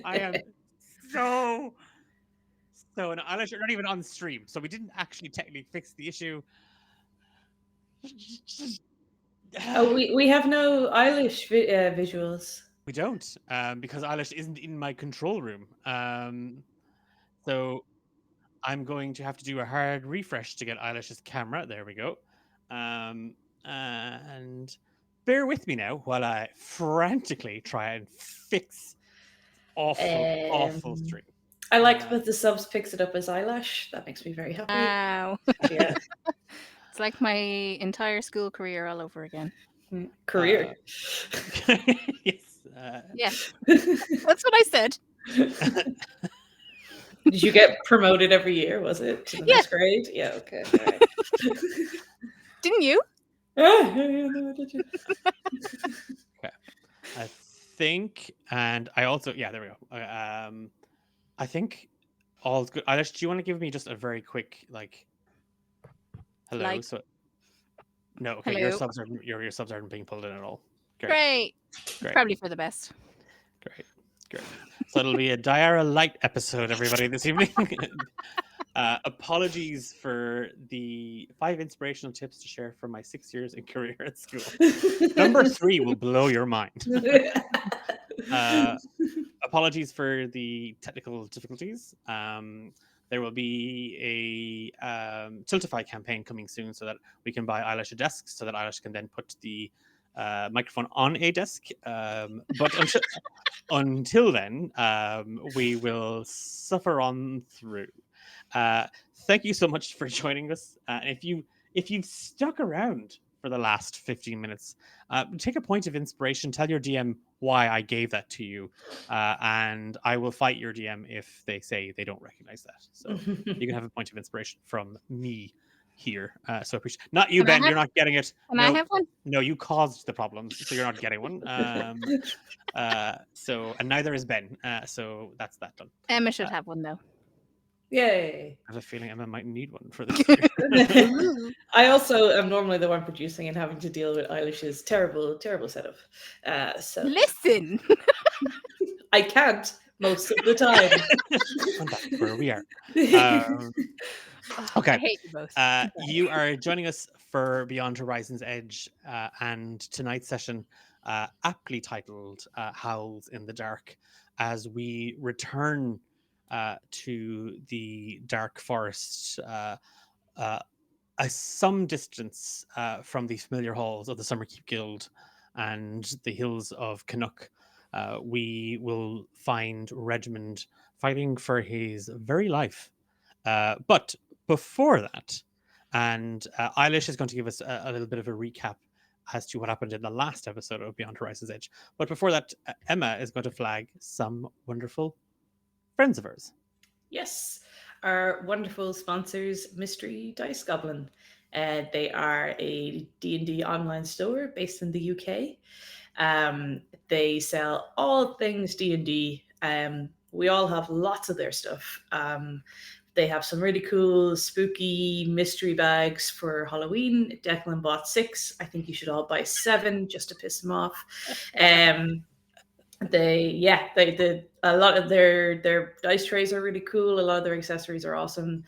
I am so and Eilish, you're not even on stream, so we didn't actually technically fix the issue. Oh, we have no Eilish visuals. We don't, because Eilish isn't in my control room. So I'm going to have to do a hard refresh to get Eilish's camera. There we go. And bear with me now while I frantically try and fix awful, awful Um, stream. I like that the subs picks it up as eyelash. That makes me very happy. Wow. Yeah, It's like my entire school career all over again. career. Yes. Yeah, that's what I said. Did you get promoted every year? Was it to the Yeah. next grade? Yeah. Okay. All right. Didn't you? Yeah, no, did you? Okay. I think, and I also, yeah, there we go. I think all's good. Eilish, do you want to give me just a very quick hello? Like, So no, okay, your hello. subs are your subs aren't being pulled in at all. Great, Great. It's great, probably for the best. great, great. So it'll be a Diara light episode, everybody, this evening. Apologies for the 5 inspirational tips to share from my 6 years in career at school. Number 3 will blow your mind. Apologies for the technical difficulties. There will be a Tiltify campaign coming soon so that we can buy Eilish a desk so that Eilish can then put the microphone on a desk. But until then, we will suffer on through. Thank you so much for joining us. And if you've stuck around for the last 15 minutes, take a point of inspiration. Tell your DM why I gave that to you, and I will fight your DM if they say they don't recognize that. So you can have a point of inspiration from me here. So appreciate. Not you, Can I Ben. You're have? not getting it. Can I No, have one? no, you caused the problems, so you're not getting one. So and neither is Ben. So that's that done. Emma should Uh, have one though. Yay. I have a feeling Emma might need one for this year. I also am normally the one producing and having to deal with Eilish's terrible, terrible setup. So Listen. I can't most of the time. And that's where we are. Oh, Okay. I hate you both. You are joining us for Beyond Horizon's Edge, and tonight's session, aptly titled Howls in the Dark, as we return to the Dark Forest, uh, some distance from the familiar halls of the Summerkeep Guild and the hills of Canuck. We will find Redmond fighting for his very life. But before that, and Eilish is going to give us a little bit of a recap as to what happened in the last episode of Beyond Horizon's Edge. But before that, Emma is going to flag some wonderful friends of hers. Yes, our wonderful sponsors, Mystery Dice Goblin. They are a D&D online store based in the UK. They sell all things D&D. We all have lots of their stuff. They have some really cool, spooky mystery bags for Halloween. Declan bought 6. I think you should all buy 7 just to piss him off. They did a lot of their dice trays are really cool. A lot of their accessories are awesome.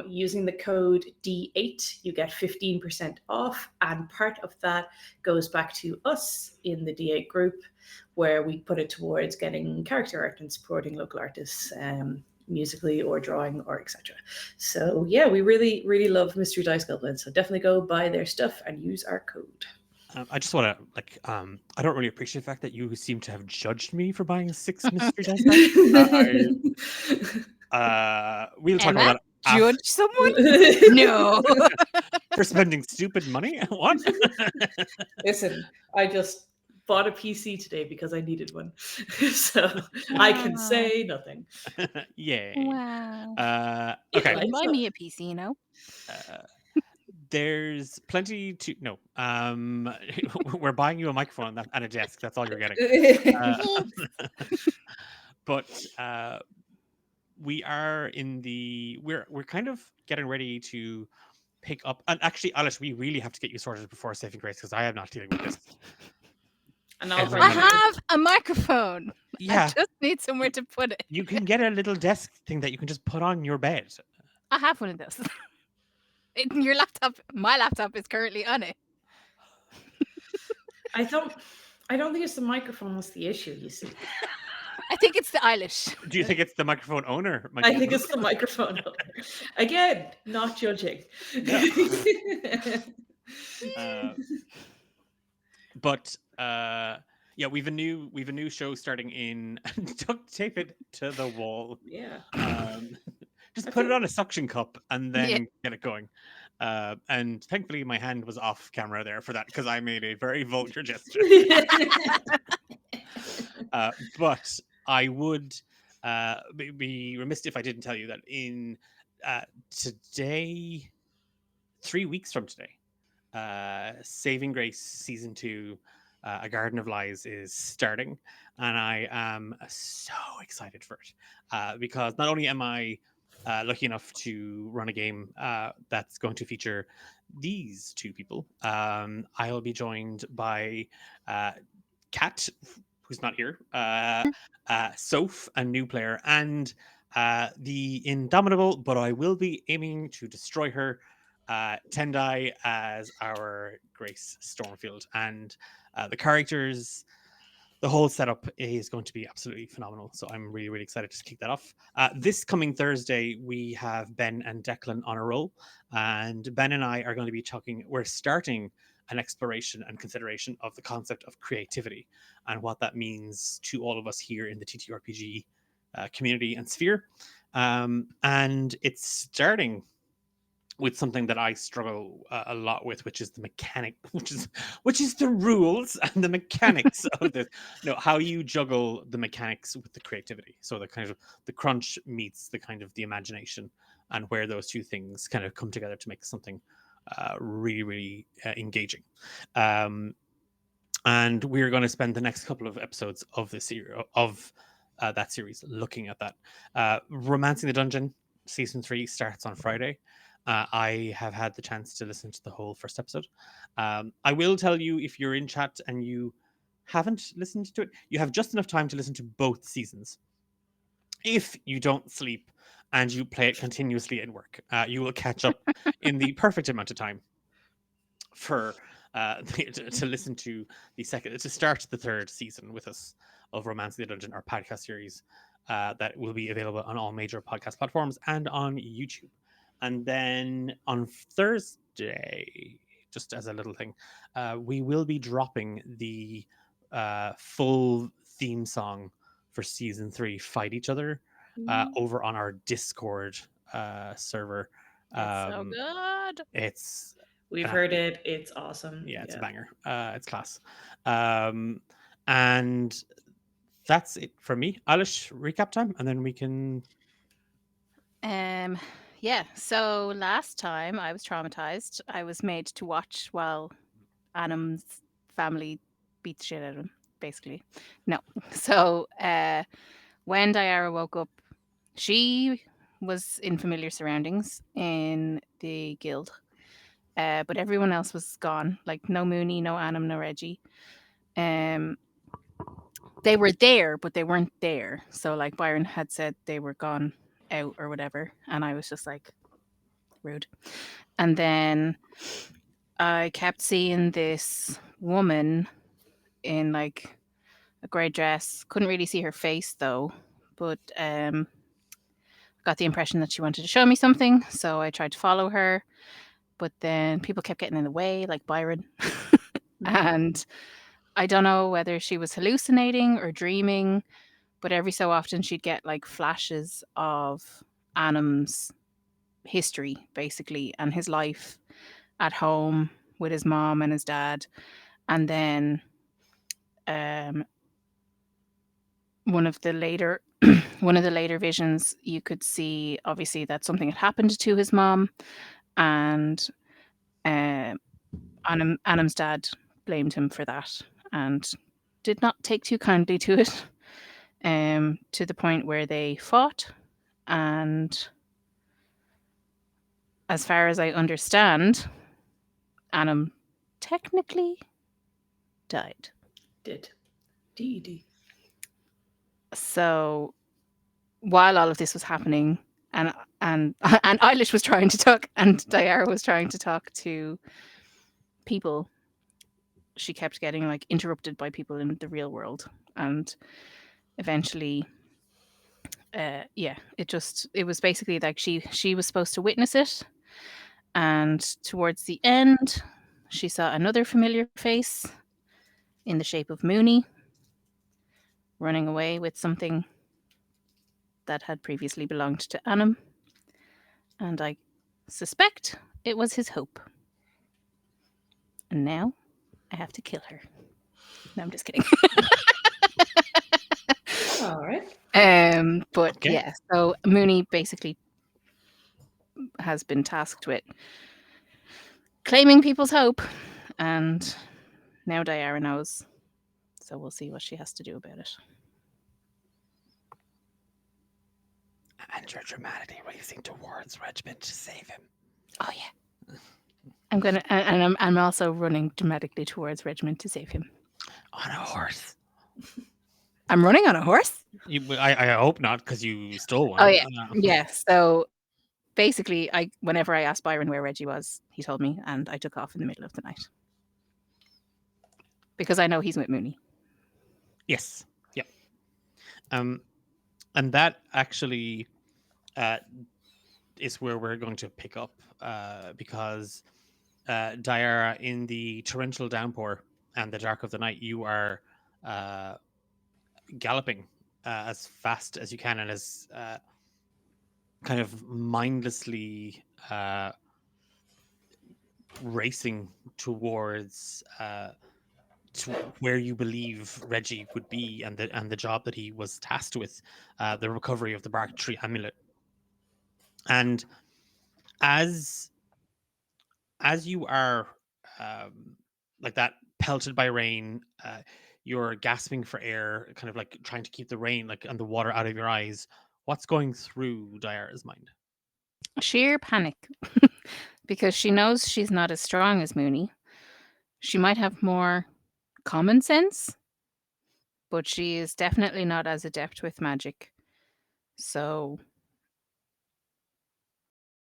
Using the code D8, you get 15% off, and part of that goes back to us in the D8 group, where we put it towards getting character art and supporting local artists. Musically or drawing or etc. So yeah, we really really love Mystery Dice Goblin, so definitely go buy their stuff and use our code. I just want to I don't really appreciate the fact that you seem to have judged me for buying 6 mystery dice packs. We'll talk Emma, about that after. judge someone? No. For spending stupid money. What? Listen, I just bought a PC today because I needed one, so I can say nothing. Yay. Wow. Okay. You can buy me a PC, you know. There's plenty to no. We're buying you a microphone and a desk. That's all you're getting. But we are in the we're kind of getting ready to pick up. And actually, Alice, we really have to get you sorted before saving grace because I am not dealing with this. And all of our I Everybody. listeners. have a microphone. I Yeah, just need somewhere to put it. you can get a little desk thing that you can just put on your bed. I have one of those. Your laptop, my laptop is currently on it. I don't. I don't think it's the microphone that's the issue. You see, I think it's the Eilish. Do you think it's the microphone owner might I be? think it's the microphone. Again, not judging. Yeah. Uh, but yeah, we've a new show starting in. Duct tape it to the wall. Yeah, Um, just I put it think. on a suction cup and Yeah. then get it going. And thankfully, my hand was off camera there for that because I made a very vulgar gesture. But I would be remiss if I didn't tell you that in today, 3 weeks from today, Saving Grace season two, A Garden of Lies is starting, and I am so excited for it because not only am I lucky enough to run a game that's going to feature these two people, I'll be joined by uh, Kat, who's not here, Soph, a new player, and the indomitable, but I will be aiming to destroy her, Tendai as our Grace Stormfield. And the characters, the whole setup is going to be absolutely phenomenal. So I'm really, really excited to kick that off. This coming Thursday, we have Ben and Declan on a roll. And Ben and I are going to be talking, we're starting an exploration and consideration of the concept of creativity and what that means to all of us here in the TTRPG community and sphere. And it's starting with something that I struggle a lot with, which is the mechanic, which is the rules and the mechanics of this. No, how you juggle the mechanics with the creativity. So the kind of the crunch meets the kind of the imagination, and where those two things kind of come together to make something really, really engaging. Um, and we're going to spend the next couple of episodes of this series of that series looking at that. Romancing the Dungeon season 3 starts on Friday. I have had the chance to listen to the whole first episode. I will tell you, if you're in chat and you haven't listened to it, you have just enough time to listen to both seasons. If you don't sleep and you play it continuously at work, you will catch up in the perfect amount of time for to listen to to start the third season with us of Romance in the Dungeon, our podcast series that will be available on all major podcast platforms and on YouTube. And then on Thursday, just as a little thing, we will be dropping the full theme song for season 3, Fight Each Other, over on our Discord server. It's so Um, good. it's We've an heard it. It's awesome. yeah, it's a Yeah. banger. It's class. Um, and that's it for me. Alish, recap time, and then we can. Um, yeah. So last time I was traumatized. I was made to watch while Adam's family beat the shit out of him. Basically, no. So when Diara woke up, she was in familiar surroundings in the guild, but everyone else was gone. Like no Mooney, no Adam, no Reggie. Um, they were there, but they weren't there. So like Byron had said, they were gone out or whatever, and I was just like rude. And then I kept seeing this woman in like a grey dress. Couldn't really see her face though, but got the impression that she wanted to show me something. So I tried to follow her, but then people kept getting in the way, like Byron. And I don't know whether she was hallucinating or dreaming, but every so often she'd get like flashes of Anim's history, basically, and his life at home with his mom and his dad. And then um, one of the later one of the later visions, you could see obviously that something had happened to his mom, and um, Anim's dad blamed him for that and did not take too kindly to it, to the point where they fought. And as far as I understand, Anim technically died. Did. DED. So while all of this was happening, and and Eilish was trying to talk, and Diara was trying to talk to people, she kept getting like interrupted by people in the real world, and eventually, yeah, it was basically like she was supposed to witness it, and towards the end, she saw another familiar face in the shape of Mooney running away with something that had previously belonged to Annam, and I suspect it was his hope. And now I have to kill her. No, I'm just kidding. All right. But Okay. yeah, so Mooney basically has been tasked with claiming people's hope, and now Diara knows. So we'll see what she has to do about it. And you're dramatically racing towards Regiment to save him. Oh yeah, I'm gonna, and I'm also running dramatically towards Regiment to save him. On a horse. I'm running on a horse. I hope not, because you stole one. Oh yeah, yeah. So basically, whenever I asked Byron where Reggie was, he told me, and I took off in the middle of the night because I know he's with Mooney. Yes. Yep. And that actually uh, is where we're going to pick up, because Diara, in the torrential downpour and the dark of the night, you are uh, galloping as fast as you can, and as kind of mindlessly racing towards to where you believe Reggie would be, and the job that he was tasked with, the recovery of the Bark Tree amulet. And as you are um, like that, pelted by rain, you're gasping for air, kind of like trying to keep the rain like and the water out of your eyes. What's going through Diara's mind? Sheer panic because she knows she's not as strong as Mooney. She might have more common sense, but she is definitely not as adept with magic. So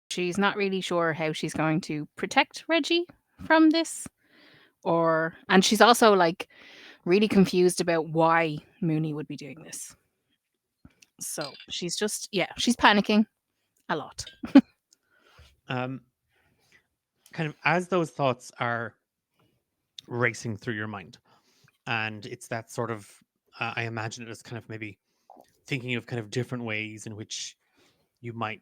she's not really sure how she's going to protect Reggie from this. And she's also like really confused about why Mooney would be doing this. So she's just, yeah, she's panicking a lot. Um, Kind of as those thoughts are racing through your mind, and it's that sort of, I imagine it as kind of maybe thinking of kind of different ways in which you might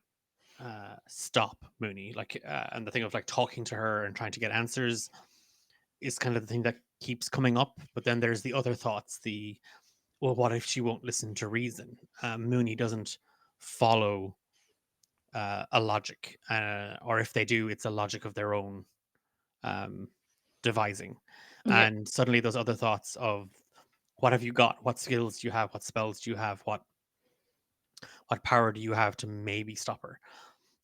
stop Mooney, like, and the thing of like talking to her and trying to get answers is kind of the thing that keeps coming up. But then there's the other thoughts, the, well, what if she won't listen to reason? Mooney doesn't follow a logic, or if they do, it's a logic of their own um, devising. Yep. And suddenly those other thoughts of, what have you got? What skills do you have? What spells do you have? What power do you have to maybe stop her?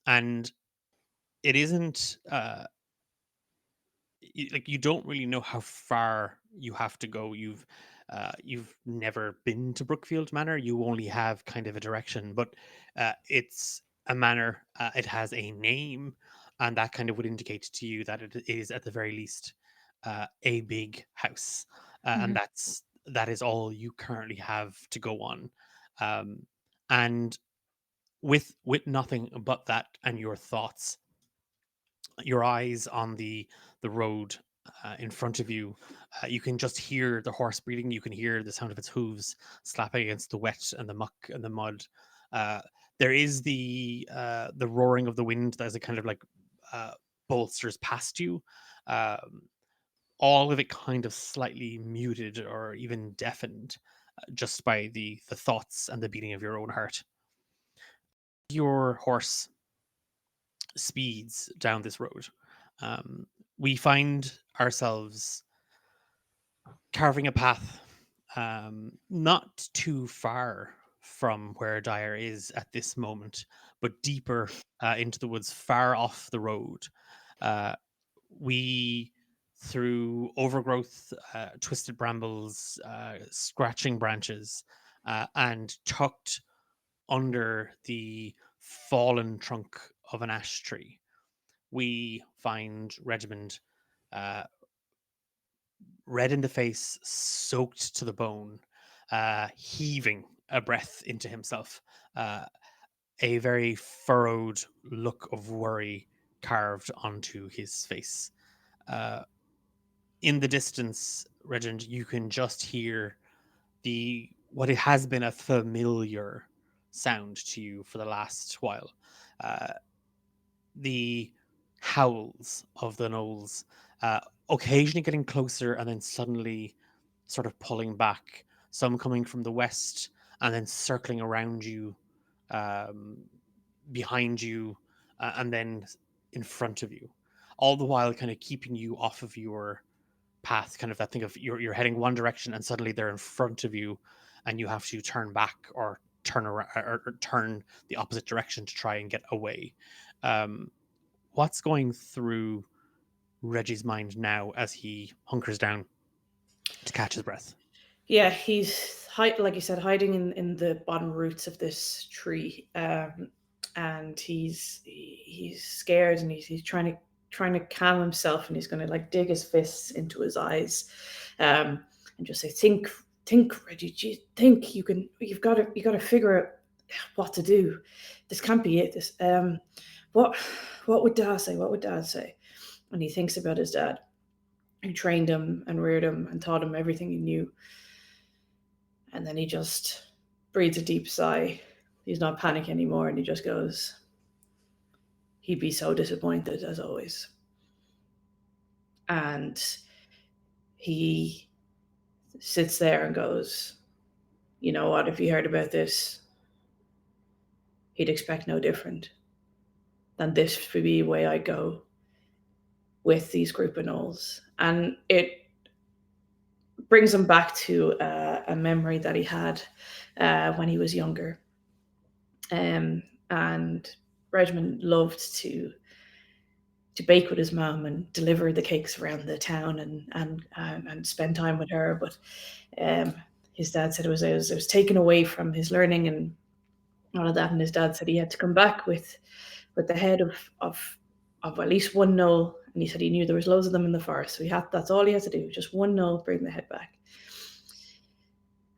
And it isn't like, you don't really know how far you have to go. You've never been to Brookfield Manor. You only have kind of a direction, but it's a manor. It has a name, and that kind of would indicate to you that it is at the very least a big house, and Mhm. that is all you currently have to go on. And with nothing but that and your thoughts, your eyes on the road in front of you, you can just hear the horse breathing. You can hear the sound of its hooves slapping against the wet and the muck and the mud. Uh, there is the roaring of the wind that is a kind of like uh, bolsters past you. Um, all of it kind of slightly muted or even deafened, just by the thoughts and the beating of your own heart. Your horse speeds down this road, um, we find ourselves carving a path, not too far from where Dyer is at this moment, but deeper into the woods, far off the road. Uh, we through overgrowth, twisted brambles, scratching branches, and tucked under the fallen trunk of an ash tree, we find Regimond, uh, red in the face, soaked to the bone, heaving a breath into himself, uh, a very furrowed look of worry carved onto his face. Uh, in the distance, Regent, you can just hear the what it has been a familiar sound to you for the last while. Uh, the howls of the gnolls, uh, occasionally getting closer and then suddenly sort of pulling back. Some coming from the west and then circling around you, um, behind you, and then in front of you. All the while, kind of keeping you off of your path, kind of that thing of you're heading one direction and suddenly they're in front of you, and you have to turn back or turn around or turn the opposite direction to try and get away. Um, what's going through Reggie's mind now as he hunkers down to catch his breath? Yeah, he's like you said, hiding in the bottom roots of this tree, and he's scared, and he's trying to calm himself, and he's going to like dig his fists into his eyes, and just say, think, Reggie, think you got to figure out what to do. This can't be it. This what what would Dad say? What would Dad say? And he thinks about his dad, who trained him and reared him and taught him everything he knew. And then he just breathes a deep sigh. He's not panicking anymore, and he just goes, he'd be so disappointed as always. And he sits there and goes, you know what, if he heard about this, he'd expect no different than this would be the way I go with these group of gnolls. And it brings him back to a memory that he had when he was younger. And Regiment loved to bake with his mum and deliver the cakes around the town and spend time with her. But um, his dad said it was taken away from his learning and all of that. And his dad said he had to come back with the head of at least one knoll. And he said he knew there was loads of them in the forest, so that's all he had to do, just one knoll, bring the head back.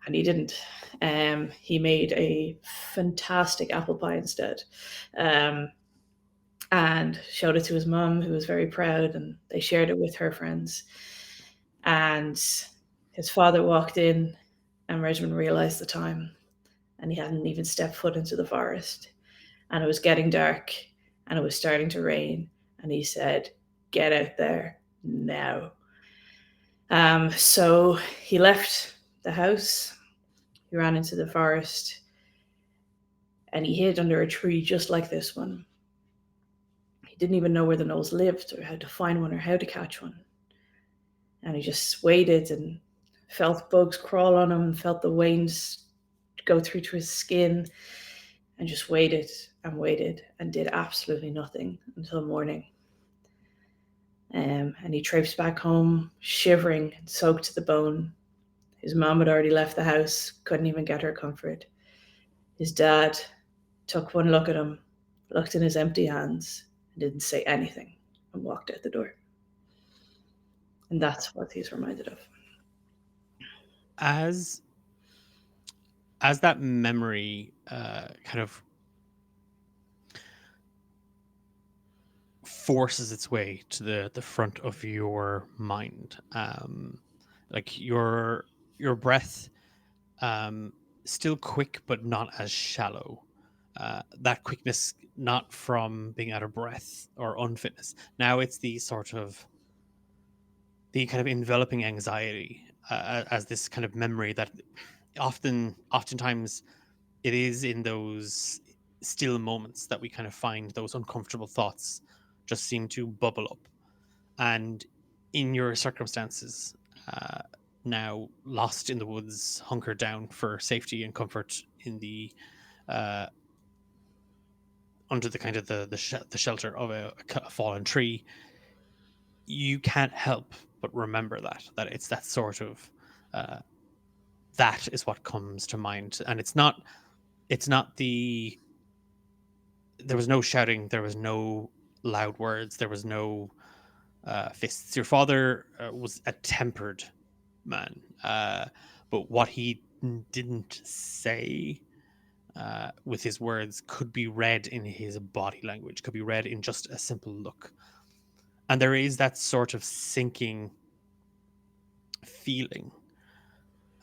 And he didn't. He made a fantastic apple pie instead. Um, and showed it to his mum, who was very proud, and they shared it with her friends. And his father walked in, and Regiment realized the time, and he hadn't even stepped foot into the forest. And it was getting dark, and it was starting to rain, and he said, "Get out there now." So he left the house, he ran into the forest, and he hid under a tree just like this one. He didn't even know where the gnolls lived or how to find one or how to catch one. And he just waited and felt bugs crawl on him, felt the veins go through to his skin, and just waited and did absolutely nothing until morning. And he traipsed back home, shivering and soaked to the bone. His mom had already left the house, couldn't even get her comfort. His dad took one look at him, looked in his empty hands, and didn't say anything, and walked out the door. And that's what he's reminded of. As that memory kind of forces its way to the front of your mind, like your breath, um, still quick but not as shallow. That quickness not from being out of breath or unfitness. Now it's the sort of the kind of enveloping anxiety, as this kind of memory that oftentimes it is in those still moments that we kind of find those uncomfortable thoughts just seem to bubble up. And in your circumstances, uh, now lost in the woods, hunkered down for safety and comfort in the uh, under the kind of the shelter of a fallen tree, you can't help but remember that it's that sort of uh, that is what comes to mind, and it's not the there was no shouting, there was no loud words, there was no fists. Your father was a tempered man, but what he didn't say with his words could be read in his body language, could be read in just a simple look. And there is that sort of sinking feeling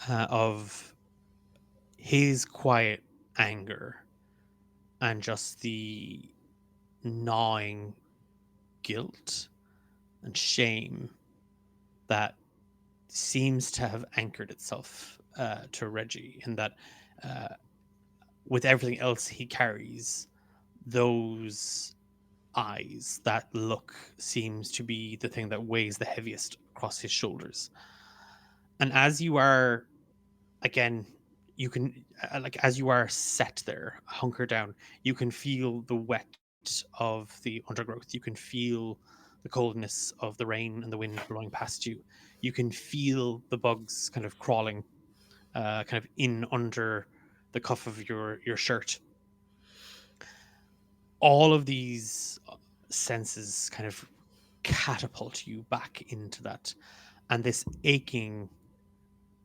of his quiet anger and just the gnawing guilt and shame that seems to have anchored itself to Reggie, in that uh, with everything else he carries, those eyes, that look seems to be the thing that weighs the heaviest across his shoulders. And as you are, again, you can, like, as you are set there, hunker down, you can feel the wet of the undergrowth. You can feel the coldness of the rain and the wind blowing past you. You can feel the bugs kind of crawling, kind of in under the cuff of your shirt. All of these senses kind of catapult you back into that, and this aching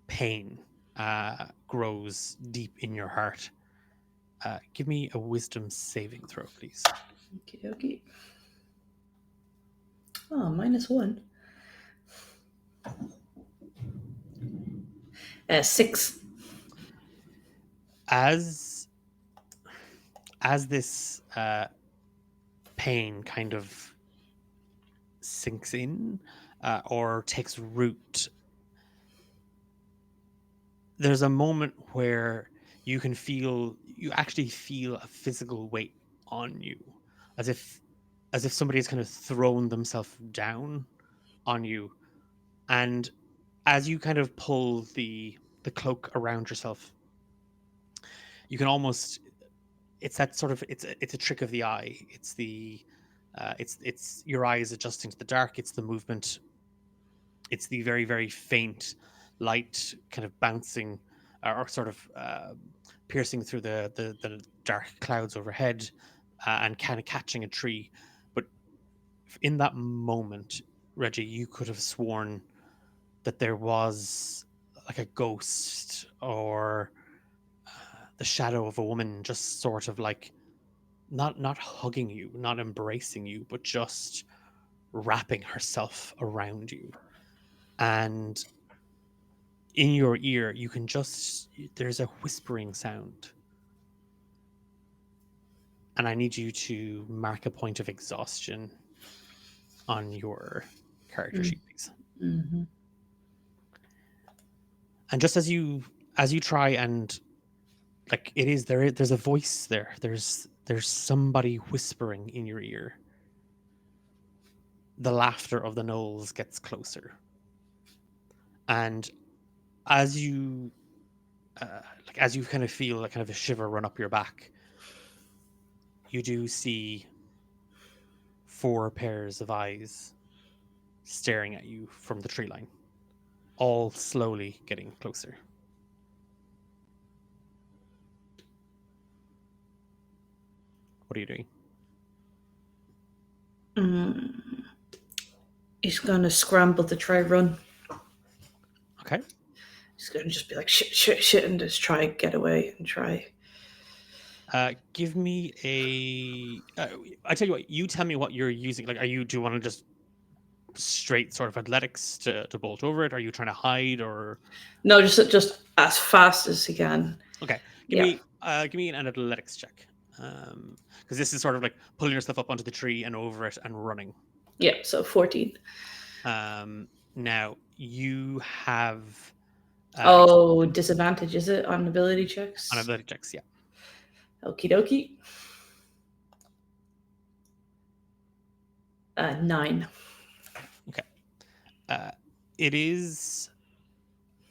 pain grows deep in your heart. Give me a wisdom saving throw, please. Okay, okay. Oh, -1. 6. As this pain kind of sinks in or takes root, there's a moment where you actually feel a physical weight on you, as if somebody has kind of thrown themselves down on you. And as you kind of pull the cloak around yourself, you can almost, it's that sort of, it's a trick of the eye. It's the it's your eyes adjusting to the dark. It's the movement. It's the very very faint light kind of bouncing or sort of piercing through the dark clouds overhead and kind of catching a tree. But in that moment, Reggie, you could have sworn that there was like a ghost or the shadow of a woman just sort of like not hugging you, not embracing you, but just wrapping herself around you. And in your ear, you can just, there's a whispering sound. And I need you to mark a point of exhaustion on your character sheet, please. Mm-hmm. And just as you try and, like, it is there, there's a voice there. There's somebody whispering in your ear. The laughter of the gnolls gets closer. And as you like, as you kind of feel like kind of a shiver run up your back, you do see 4 pairs of eyes staring at you from the tree line, all slowly getting closer. What are you doing? He's gonna scramble to try run. Okay. He's gonna just be like shit, shit, shit, and just try and get away and try. Give me a. I tell you what. You tell me what you're using. Like, do you want to just straight sort of athletics to bolt over it? Are you trying to hide or? No, just as fast as he can. Okay. Yeah. Give me an athletics check. Because this is sort of like pulling yourself up onto the tree and over it and running. Yeah. So 14. Now you have Disadvantage is it on ability checks? on ability checks, yeah. Okie dokie. 9. Okay. It is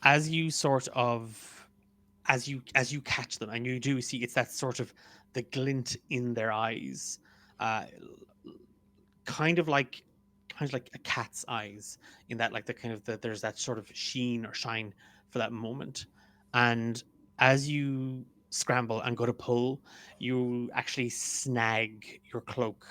as you sort of as you catch them, and you do see it's that sort of the glint in their eyes, uh, kind of like kind of like a cat's eyes, in that like the kind of there's that sort of sheen or shine for that moment. And as you scramble and go to pull, you actually snag your cloak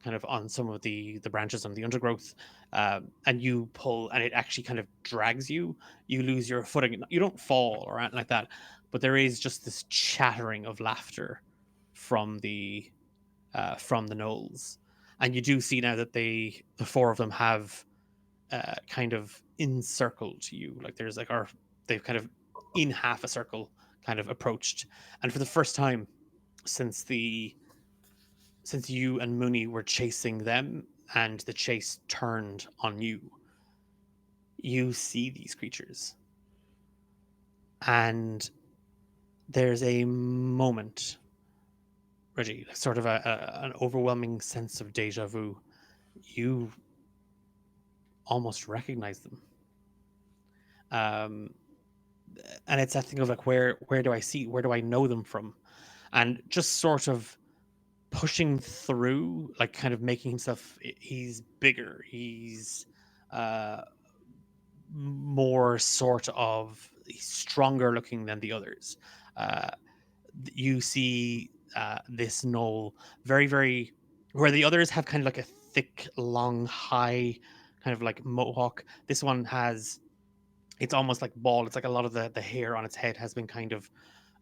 kind of on some of the branches on the undergrowth, and you pull and it actually kind of drags you. You lose your footing, you don't fall or anything like that, but there is just this chattering of laughter from the gnolls. And you do see now that the four of them have kind of encircled you. Like there's like, or they've kind of in half a circle kind of approached. And for the first time since you and Mooney were chasing them and the chase turned on you, you see these creatures. And there's a moment, Reggie, sort of an overwhelming sense of deja vu. You almost recognize them. Um, and it's that thing of like, where do I see, where do I know them from? And just sort of pushing through, like kind of making himself, he's bigger, he's uh more sort of, he's stronger looking than the others. uh you see this knoll, very very, where the others have kind of like a thick long high kind of like mohawk, this one has, it's almost like bald. It's like a lot of the hair on its head has been kind of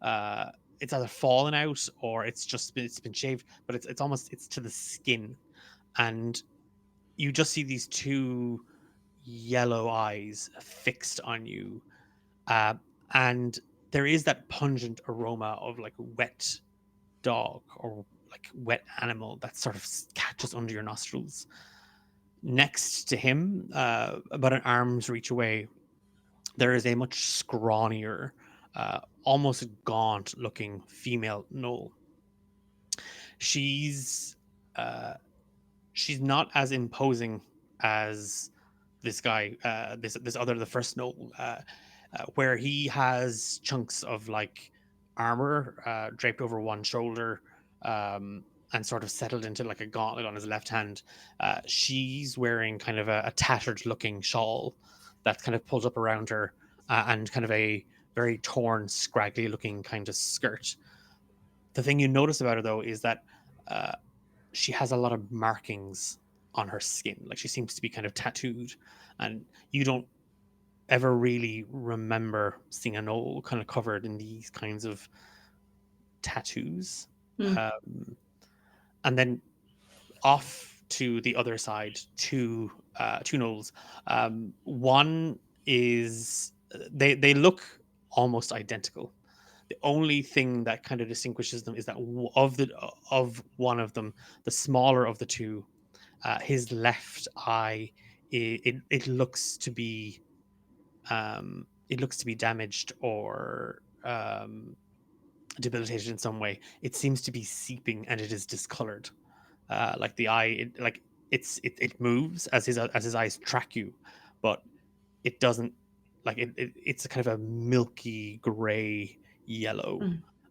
uh it's either fallen out or it's been shaved, but it's almost, it's to the skin. And you just see these two yellow eyes fixed on you. uh and there is that pungent aroma of like wet dog or like wet animal that sort of catches under your nostrils. Next to him, about an arm's reach away, there is a much scrawnier, almost gaunt looking female Knoll. She's uh, she's not as imposing as this guy, this other, the first Knoll, where he has chunks of like armor draped over one shoulder, and sort of settled into like a gauntlet on his left hand. She's wearing kind of a tattered looking shawl that's kind of pulled up around her, and kind of a very torn, scraggly looking kind of skirt. The thing you notice about her though is that uh, she has a lot of markings on her skin. Like she seems to be kind of tattooed, and you don't ever really remember seeing an old kind of covered in these kinds of tattoos. Hmm. Um, and then off to the other side, two gnolls. One is, they look almost identical. The only thing that kind of distinguishes them is that of one of them, the smaller of the two, his left eye, it looks to be, it looks to be damaged or debilitated in some way. It seems to be seeping and it is discolored. Like the eye, like it moves as his eyes track you, but it doesn't, like it's a kind of a milky gray yellow,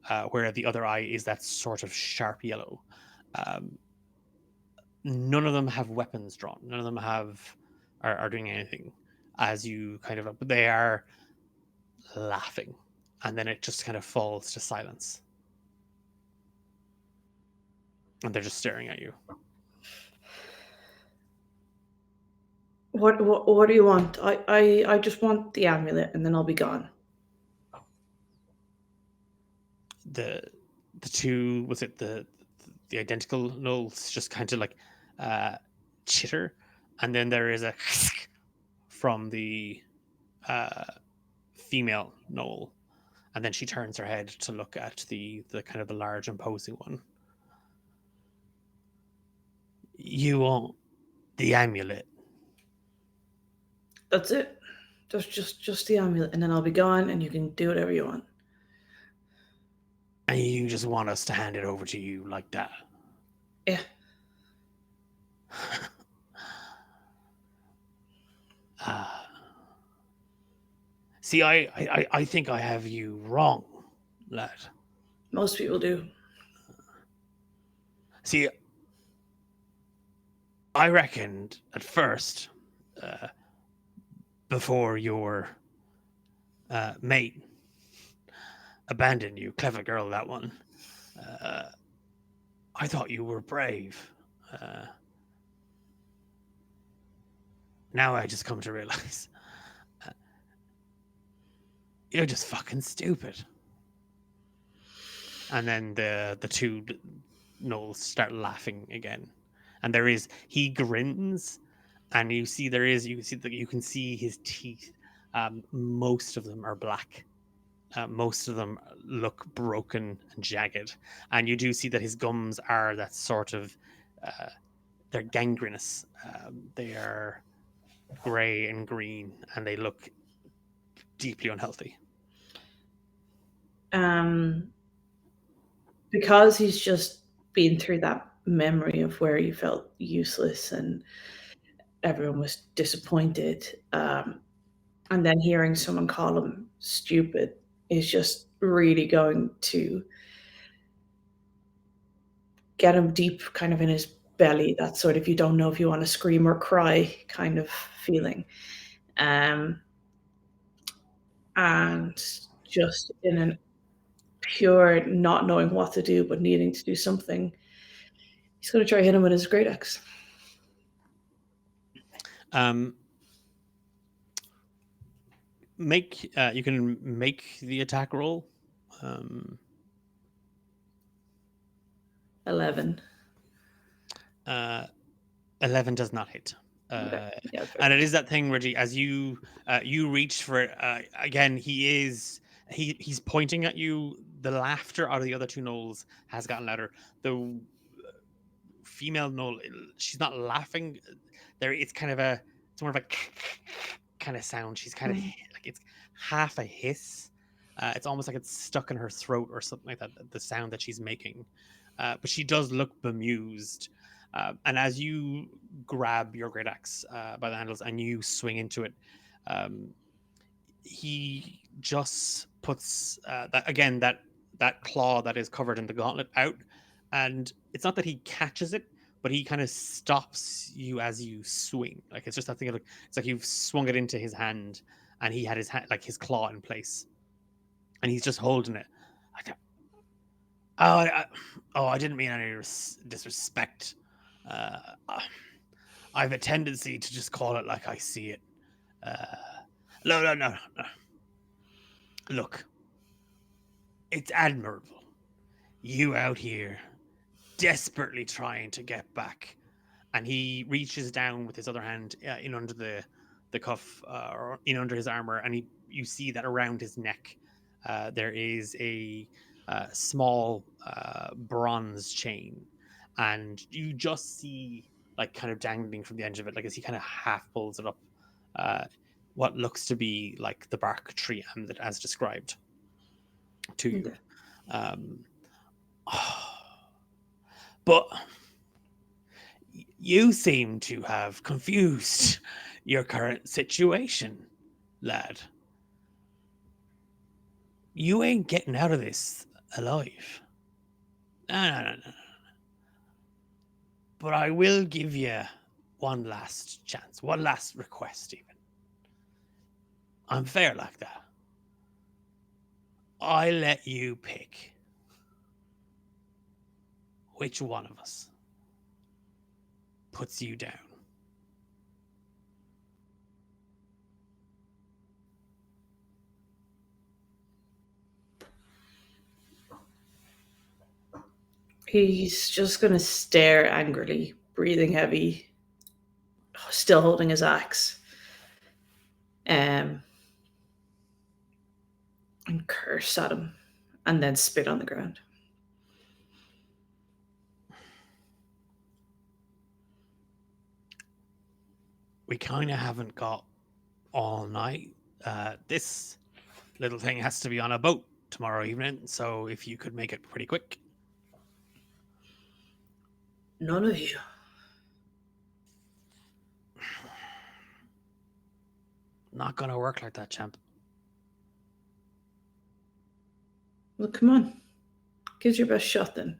Hmm. where the other eye is that sort of sharp yellow. Um, None of them have weapons drawn. None of them are doing anything. As you kind of, but they are laughing, and then it just kind of falls to silence, and they're just staring at you. What do you want? I just want the amulet, and then I'll be gone. the the two, was it the identical gnolls just kind of like uh chitter, and then there is a from the uh female gnoll, and then she turns her head to look at the kind of the large imposing one. You want the amulet, That's it. Just the amulet, and then I'll be gone, and you can do whatever you want. and you just want us to hand it over to you like that? Yeah. uh, See, I think I have you wrong, lad. Most people do. See, I reckoned at first, uh, before your mate abandoned you, clever girl, that one. Uh, I thought you were brave. Uh, Now I just come to realize uh, you're just fucking stupid. And then the two Knowles start laughing again, and he grins, and you can see his teeth. Most of them are black. Most of them look broken and jagged, and you do see that his gums are that sort of uh, they're gangrenous. They are grey and green, and they look deeply unhealthy. Um, because he's just been through that memory of where he felt useless and everyone was disappointed. And then hearing someone call him stupid is just really going to get him deep kind of in his belly, that sort of you don't know if you want to scream or cry kind of feeling. Um, and just in an pure not knowing what to do but needing to do something, he's going to try hit him with his great axe. Um, make You can make the attack roll. Um, 11. uh, 11 does not hit. Okay. Uh, Yeah, and fair. it is that thing, Reggie. As you reach for it again, he's pointing at you. The laughter out of the other two Knowles has gotten louder. The female Knoll, she's not laughing. It's kind of it's more of a kind of sound. She's kind of Mm. like it's half a hiss. It's almost like it's stuck in her throat or something like that. The sound that she's making, but she does look bemused. And as you grab your great axe by the handles and you swing into it, um, he just puts that claw that is covered in the gauntlet out, and it's not that he catches it, but he kind of stops you as you swing. Like it's just that thing. Like it's like you've swung it into his hand, and he had his hand, like his claw in place, and he's just holding it. Like, I didn't mean any disrespect. Uh, I have a tendency to just call it like I see it. Uh, no, no, no, no. Look, it's admirable. You out here desperately trying to get back. And he reaches down with his other hand in under the cuff or in under his armor, and you see that around his neck there is a small bronze chain, and you just see like kind of dangling from the edge of it, like as he kind of half pulls it up, uh, what looks to be like the bark tree amulet as described to you. Okay. Um, but you seem to have confused your current situation, lad. You ain't getting out of this alive. No, no, no, no. But I will give you one last chance, one last request, even. I'm fair like that. I let you pick which one of us puts you down. He's just going to stare angrily, breathing heavy, still holding his axe. Um, and curse at him, and then spit on the ground. We kind of haven't got all night. This little thing has to be on a boat tomorrow evening, so if you could make it pretty quick. None of you. Not gonna work like that, champ. Well, come on. Give your best shot then.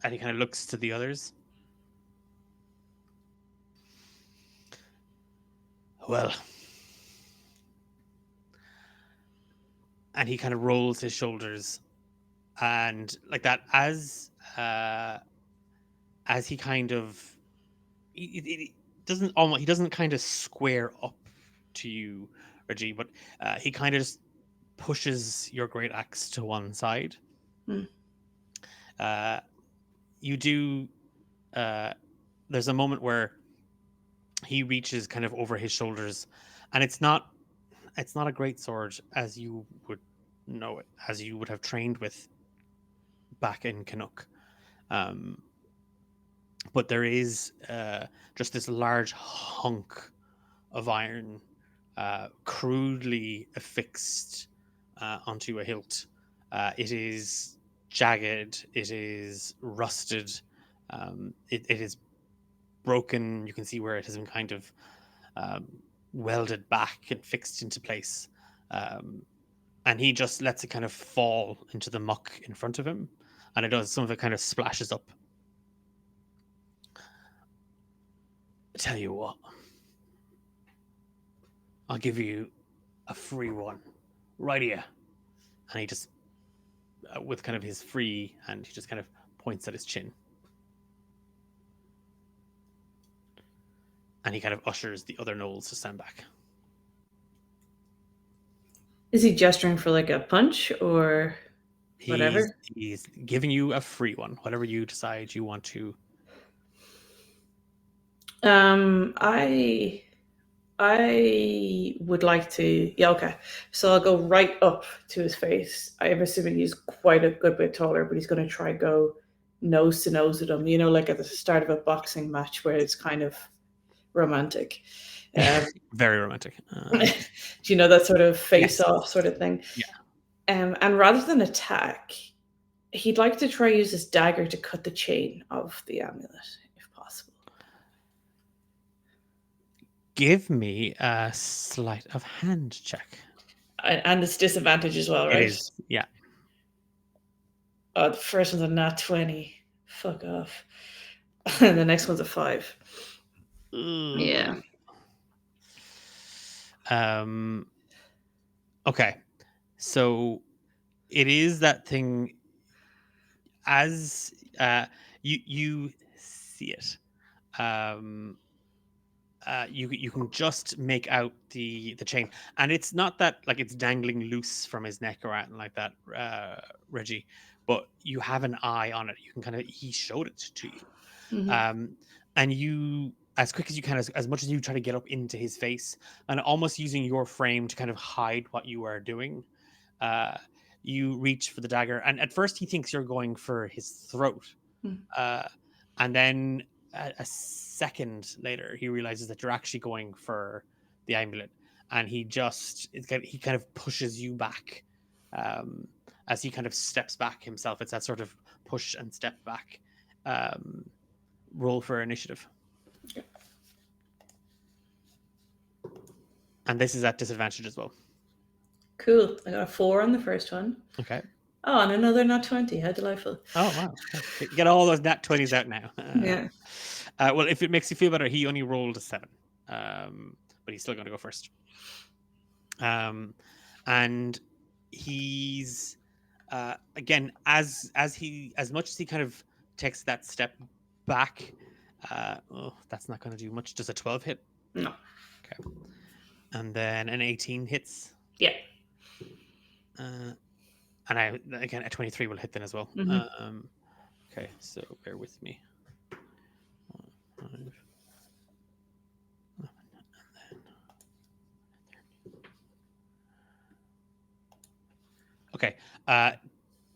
and he kind of looks to the others. Well, and he kind of rolls his shoulders and like that as he kind of it doesn't almost he doesn't kind of square up to you, Reggie, but he kind of just pushes your great axe to one side. Hmm. Uh, you do. Uh, there's a moment where he reaches kind of over his shoulders, and it's not a great sword as you would know it, as you would have trained with back in Canuck. Um, but there is just this large hunk of iron crudely affixed onto a hilt. It is jagged, it is rusted, it is broken. You can see where it has been kind of um, welded back and fixed into place. Um, and he just lets it kind of fall into the muck in front of him. And it does, some of it kind of splashes up. Tell you what, I'll give you a free one right here. And he just, with kind of his free hand, he just kind of points at his chin. And he kind of ushers the other gnolls to stand back. Is he gesturing for like a punch or whatever? He's giving you a free one, whatever you decide you want to. I would like to. Yeah, okay. So I'll go right up to his face. I'm assuming he's quite a good bit taller, but he's going to try go nose to nose with him. You know, like at the start of a boxing match where it's kind of romantic. Very romantic. Do you know that sort of face Yes. off sort of thing? Yeah. And rather than attack, he'd like to try use his dagger to cut the chain of the amulet, if possible. Give me a sleight of hand check. And it's disadvantage as well, right? It is, yeah. Oh, the first one's a nat 20. Fuck off. And the next one's a 5. Yeah. Okay. So it is that thing as you see it. You can just make out the chain, and it's not that like it's dangling loose from his neck or anything like that, Reggie. But you have an eye on it. You can kind of he showed it to you, Mhm. and you as quick as you can, as much as you try to get up into his face, and almost using your frame to kind of hide what you are doing. Uh, you reach for the dagger, and at first he thinks you're going for his throat, Hmm. uh, and then a second later he realizes that you're actually going for the amulet, and he kind of pushes you back as he kind of steps back himself. It's that sort of push and step back. Roll for initiative, and this is at disadvantage as well. Cool. I got a 4 on the first one. Okay. Oh, and another nat 20. How delightful. Oh wow! Get all those nat 20s out now. Yeah. Well, if it makes you feel better, he only rolled a 7, but he's still going to go first. And he's again as much as he kind of takes that step back. That's not going to do much. Does a 12 hit? No. Okay. And then an 18 hits. Yeah. And again a 23 will hit then as well. Mhm. Okay, so bear with me. 5, 11, and then... Okay.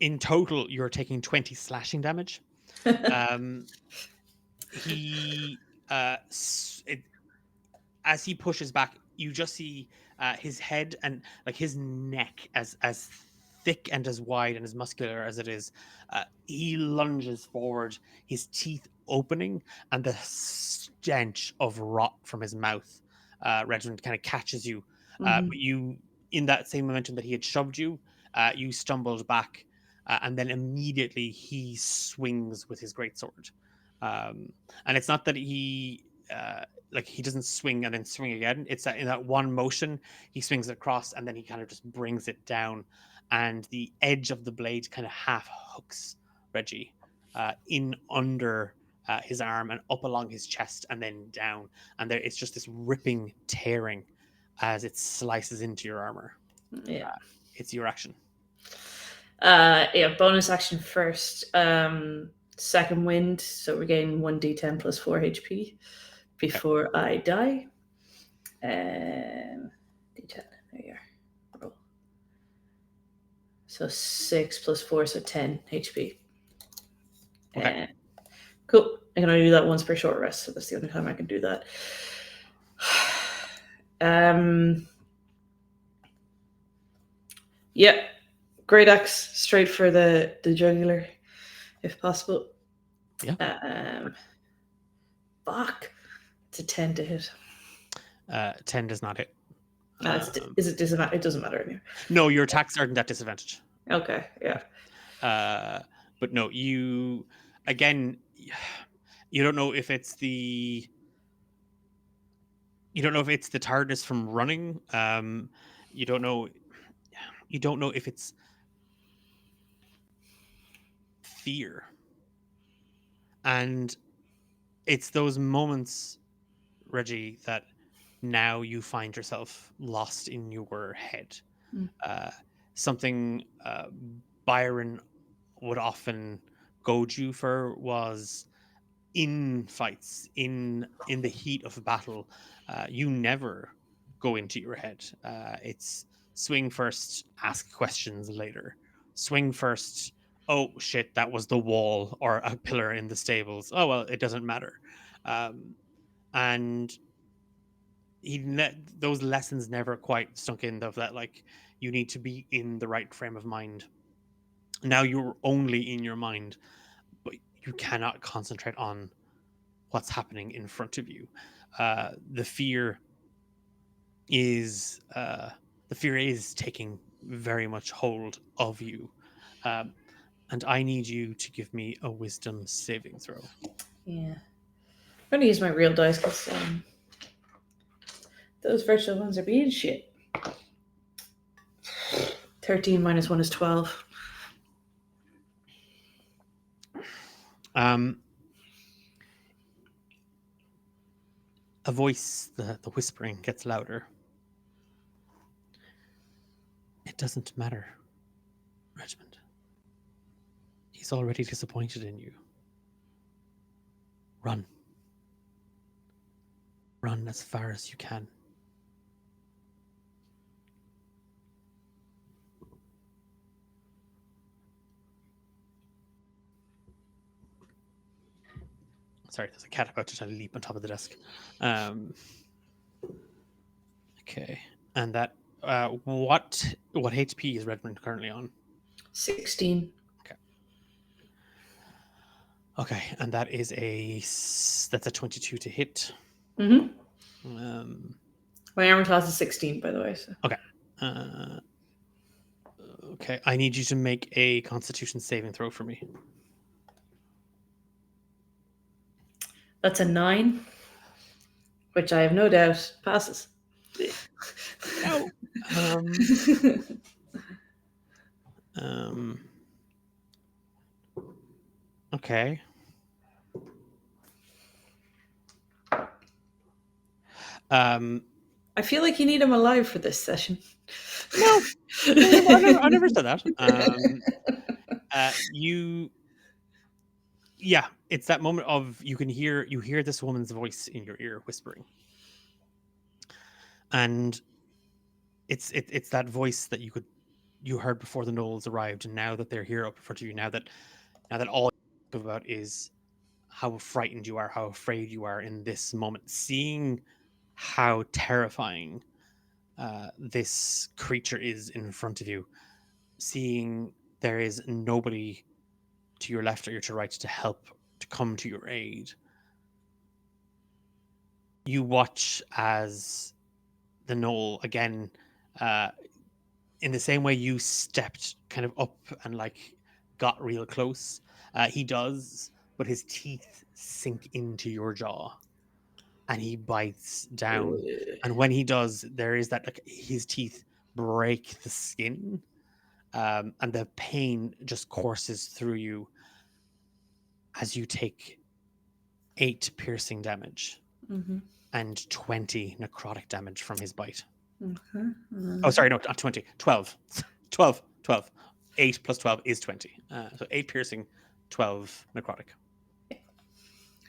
In total, you're taking 20 slashing damage. He as he pushes back, you just see his head and like his neck as thick and as wide and as muscular as it is. He lunges forward, his teeth opening, and the stench of rot from his mouth, Reginald, kind of catches you. Mhm. But you, in that same momentum that he had shoved you, you stumbled back, and then immediately he swings with his greatsword. And it's not that he like he doesn't swing and then swing again. It's that in that one motion he swings across and then he kind of just brings it down, and the edge of the blade kind of half hooks Reggie in under his arm and up along his chest and then down, and there it's just this ripping, tearing as it slices into your armor. Yeah. It's your action. Yeah, bonus action first. Second wind, so we're getting 1d10 plus 4 HP before I die. D10, there you are. Roll. So 6 plus 4, so 10 HP. Okay. Cool. I can only do that once per short rest, so that's the only time I can do that. Yeah, great axe straight for the jugular, if possible. Yeah. Fuck. It's a 10 to hit. 10 does not hit. Is it disadvantage? It doesn't matter anymore. No, your attacks aren't at disadvantage. Okay, yeah. But no, you again, you don't know if it's the TARDIS from running. You don't know. You don't know if it's fear, and it's those moments, Reggie, that now you find yourself lost in your head. Something Byron would often goad you for was in fights, in the heat of battle, you never go into your head. It's swing first, ask questions later. Swing first. Oh shit, that was the wall or a pillar in the stables. Oh well, it doesn't matter. And those lessons never quite sunk in, of that like you need to be in the right frame of mind. Now you're only in your mind, but you cannot concentrate on what's happening in front of you. The fear is taking very much hold of you, and I need you to give me a wisdom saving throw. Yeah. I'm going to use my real dice because those virtual ones are being shit. 13 minus 1 is 12. A voice, the whispering gets louder. It doesn't matter, Regiment. He's already disappointed in you. Run. Run as far as you can. Sorry, there's a cat about to try to leap on top of the desk. Okay, and that what HP is Redmond currently on? 16. Okay, and that is that's a 22 to hit. Mm-hmm. My armor class is 16, by the way. So. Okay. Okay, I need you to make a Constitution saving throw for me. That's a 9, which I have no doubt passes. No. Okay. I feel like you need him alive for this session. No, I never said that. Yeah, it's that moment of you hear this woman's voice in your ear whispering, and it's that voice that you heard before the Knolls arrived, and now that they're here up in front of you, now that all you think about is how frightened you are, how afraid you are in this moment, seeing how terrifying this creature is in front of you, seeing there is nobody to your left or to your right to help, to come to your aid. You watch as the Knoll again, in the same way you stepped kind of up and like got real close. He does, but his teeth sink into your jaw and he bites down. And when he does, there is that, like, his teeth break the skin, and the pain just courses through you as you take 8 piercing damage Mm-hmm. and 20 necrotic damage from his bite. Okay. Oh, sorry, no, not 20, 12. 12, 12. 8 plus 12 is 20. So 8 piercing, 12 necrotic.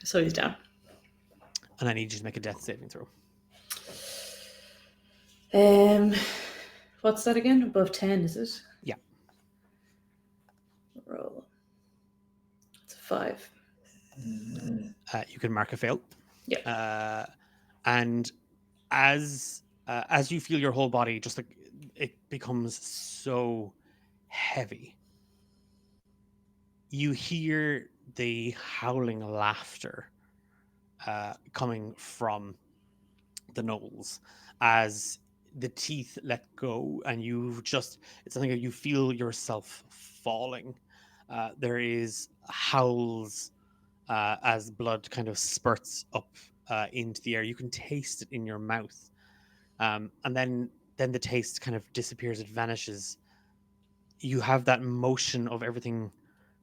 So he's down. And I need you to make a death saving throw. What's that again? Above 10, is it? Yeah. Roll. It's a 5. You can mark a fail. Yeah. And as you feel your whole body just like it becomes so heavy, you hear the howling laughter coming from the knolls as the teeth let go, and it's something that you feel yourself falling. There is howls as blood kind of spurts up into the air. You can taste it in your mouth, and then the taste kind of disappears. It vanishes. You have that motion of everything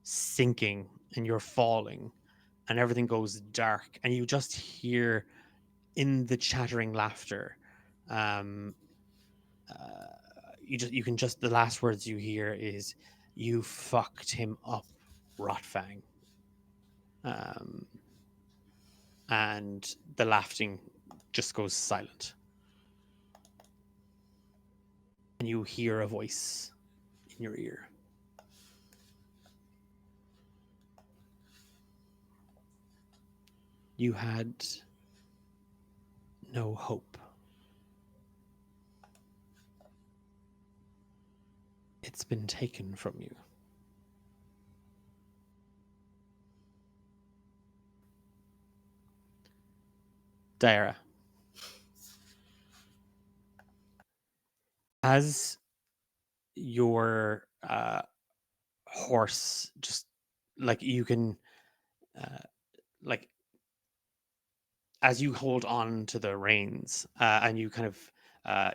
sinking, and you're falling, and everything goes dark, and you just hear in the chattering laughter. Um, uh, you can just the last words you hear is "You fucked him up, Rotfang," um, and the laughing just goes silent, and you hear a voice in your ear. You had no hope. It's been taken from you. Daira, as your horse just like you can uh, like as you hold on to the reins and you kind of uh,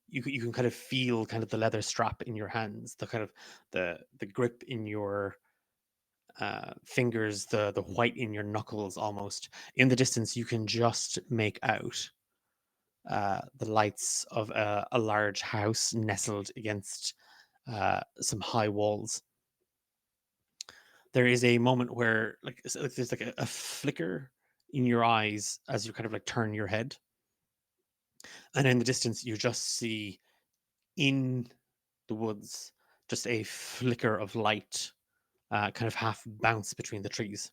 you can kind of feel kind of the leather strap in your hands, the kind of the grip in your fingers, the white in your knuckles almost. In the distance, you can just make out the lights of a large house nestled against some high walls. There is a moment where like there's like a flicker in your eyes as you kind of like turn your head, and in the distance you just see in the woods just a flicker of light, kind of half bounce between the trees.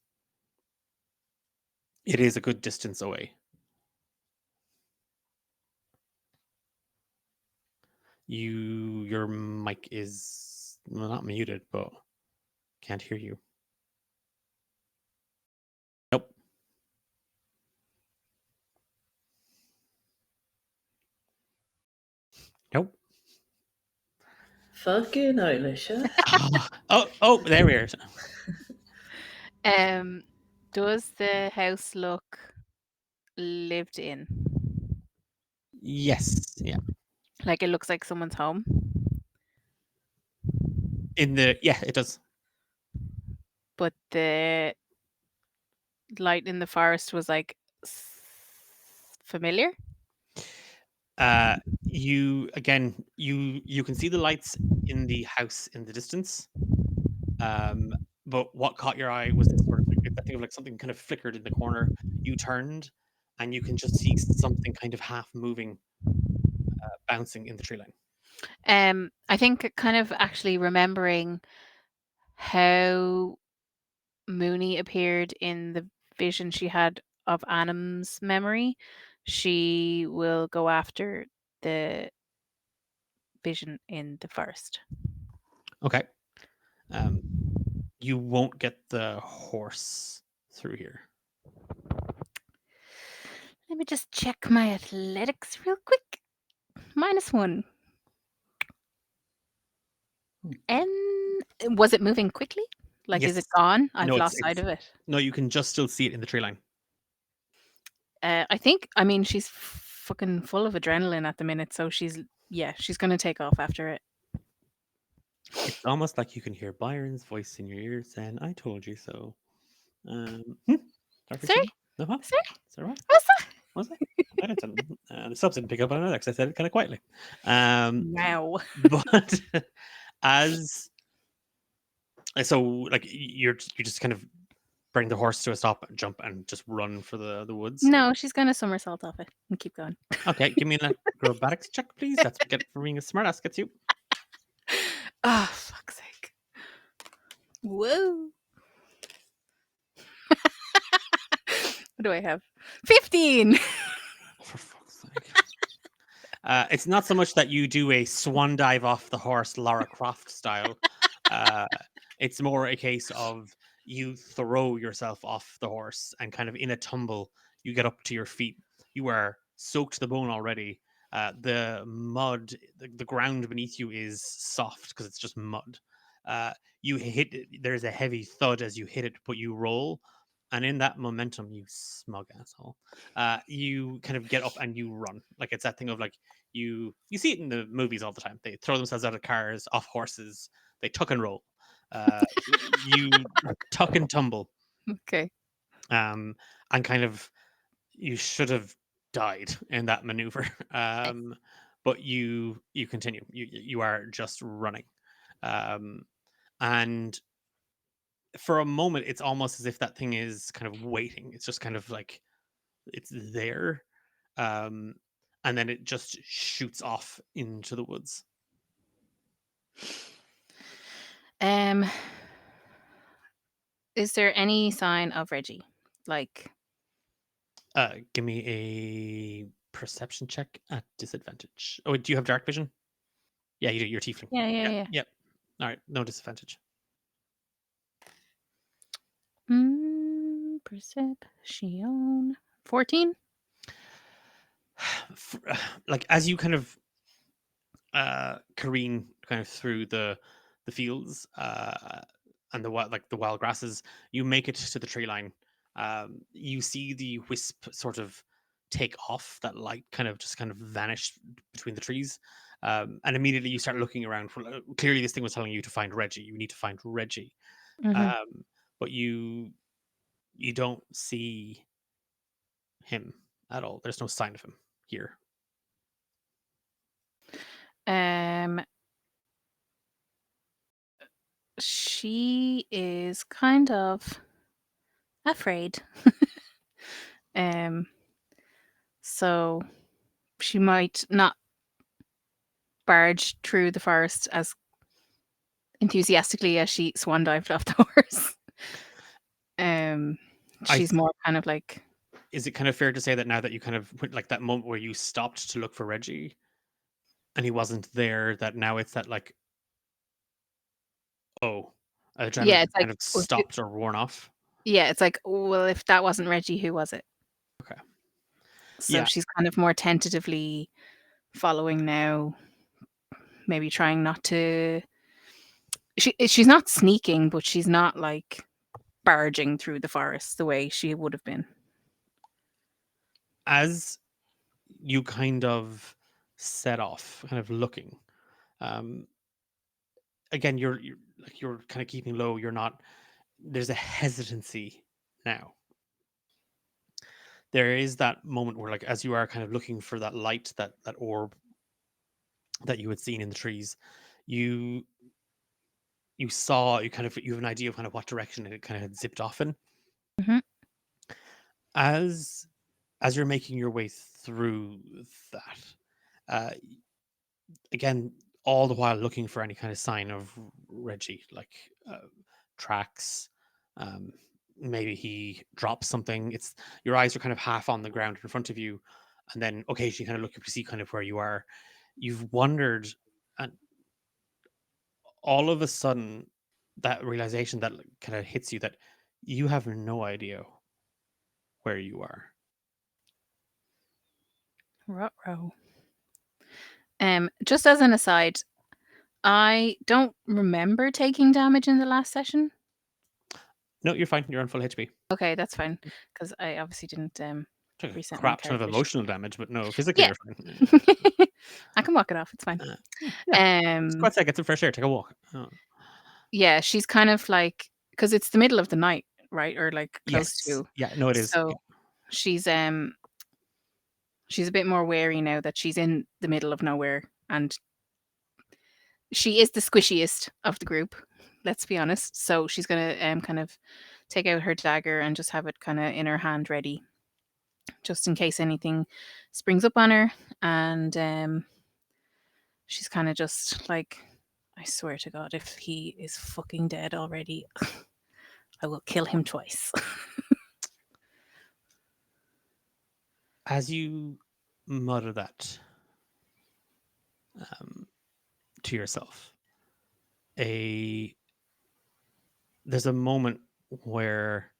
It is a good distance away. Your mic is, well, not muted, but can't hear you. Nope. Nope. Fucking Eilish, huh? Oh, there we are. Does the house look lived in? Yes, yeah. Like it looks like someone's home, Yeah, it does. but the light in the forest was like familiar. Uh, you can see the lights in the house in the distance. Um, but what caught your eye was this sort of like, I think of like something kind of flickered in the corner. You turned, and you can just see something kind of half moving, bouncing in the tree line. I think kind of actually remembering how Mooney appeared in the vision she had of Anim's memory, she will go after the vision in the forest. Okay. Um, you won't get the horse through here. Let me just check my athletics real quick. -1. Was it moving quickly? Like, is it Yes. gone? I've No, lost sight it's of it. no, you can just still see it in the tree line. I think, I mean, she's fucking full of adrenaline at the minute, so she's gonna take off after it. It's almost like you can hear Byron's voice in your ear saying, "I told you so." Dark Sorry, City? No, huh? sorry, Is that right? what's that? Was it? I didn't. The subs didn't pick up on it because I said it kind of quietly. Um, Wow. but as so, like you just kind of bring the horse to a stop, jump, and just run for the woods. No, she's gonna somersault off it and keep going. Okay, give me an acrobatics check, please. That's what get for being a smartass gets you. Oh, fuck's sake. Whoa. What do I have? 15. For fuck's sake. It's not so much that you do a swan dive off the horse, Lara Croft style. Uh, it's more a case of you throw yourself off the horse and kind of in a tumble, you get up to your feet. You are soaked to the bone already. The mud, the ground beneath you is soft because it's just mud. Uh, you hit it, there's a heavy thud as you hit it, but you roll. And in that momentum, you smug asshole, you kind of get up and you run. Like it's that thing of like you see it in the movies all the time. They throw themselves out of cars, off horses, they tuck and roll. You tuck and tumble, Okay. and kind of you should have died in that maneuver. But you continue. You are just running, um, and for a moment, it's almost as if that thing is kind of waiting. It's just kind of like it's there, um, and then it just shoots off into the woods. Um, is there any sign of Reggie? Like, Give me a perception check at disadvantage. Oh, do you have dark vision? Yeah, you do. You're tiefling. yeah, yeah, Yeah. yeah. Yep. All right. No disadvantage. Perception. 14. Like as you kind of careen kind of through the fields and the wild grasses, you make it to the tree line. You see the wisp sort of take off. That light kind of just kind of vanish between the trees, and immediately you start looking around. For, clearly, this thing was telling you to find Reggie. You need to find Reggie, Mm-hmm. but you don't see him at all. There's no sign of him here. Um, she is kind of afraid. um, so she might not barge through the forest as enthusiastically as she swan dived off the horse. Um, I she's more kind of like, Is it kind of fair to say that now that you kind of like that moment where you stopped to look for Reggie and he wasn't there, that now it's that like, oh, adrenaline yeah, it's like, kind of stopped or worn off? yeah, it's like, well, if that wasn't Reggie, who was it? Okay. So Yeah. she's kind of more tentatively following now, maybe trying not to. She's not sneaking, but she's not like barging through the forest the way she would have been. As you kind of set off, kind of looking, um, again, you're like you're kind of keeping low. You're not. There's a hesitancy now. There is that moment where, like, as you are kind of looking for that light, that orb that you had seen in the trees, you you have an idea of kind of what direction it kind of had zipped off in. Hmm. as as you're making your way through that, uh again, all the while looking for any kind of sign of Reggie, like tracks, um maybe he drops something. It's your eyes are kind of half on the ground in front of you, and then occasionally kind of look up to see kind of where you are. You've wondered, and all of a sudden that realization that, like, kind of hits you that you have no idea where you are. Ruh-roh. Just as an aside, I don't remember taking damage in the last session. No, you're fine. You're on full HP. Okay, that's fine because I obviously didn't Took a reset my crap ton of character sheet. emotional damage, but no, physically Yeah. you're fine. I can walk it off. It's fine. Yeah. Just go outside, get some fresh air, take a walk. Yeah, she's kind of like, because it's the middle of the night, right? Or like close Yes. to. Yeah, no, it is. So she's a bit more wary now that she's in the middle of nowhere, and she is the squishiest of the group. Let's be honest. So she's gonna kind of take out her dagger and just have it kind of in her hand ready, just in case anything springs up on her. And she's kind of just like, I swear to God, if he is fucking dead already, I will kill him twice. As you mutter that to yourself, there's a moment where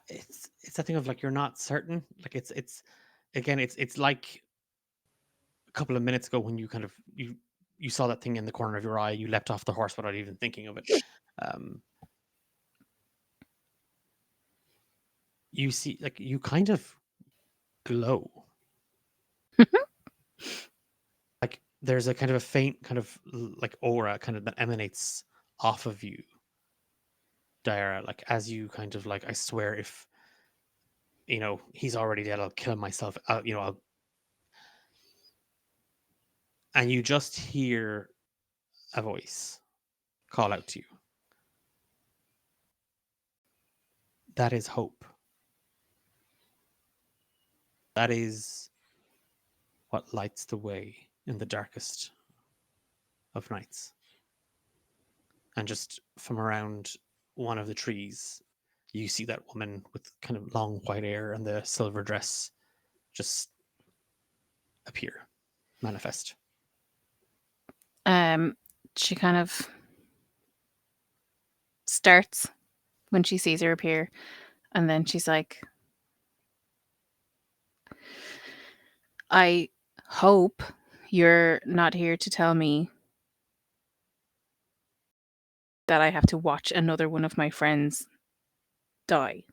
it's a thing of like you're not certain. Like it's again it's like a couple of minutes ago when you kind of you saw that thing in the corner of your eye, you leapt off the horse without even thinking of it. Um, you see, like you kind of glow. Like there's a kind of a faint kind of like aura kind of that emanates off of you, Diara. Like as you kind of like, I swear, if he's already dead, I'll kill him myself. And you just hear a voice call out to you. That is hope. That is what lights the way in the darkest of nights. And just from around one of the trees, you see that woman with kind of long white hair and the silver dress just appear, manifest. She kind of starts when she sees her appear, and then she's like, I hope you're not here to tell me that I have to watch another one of my friends die.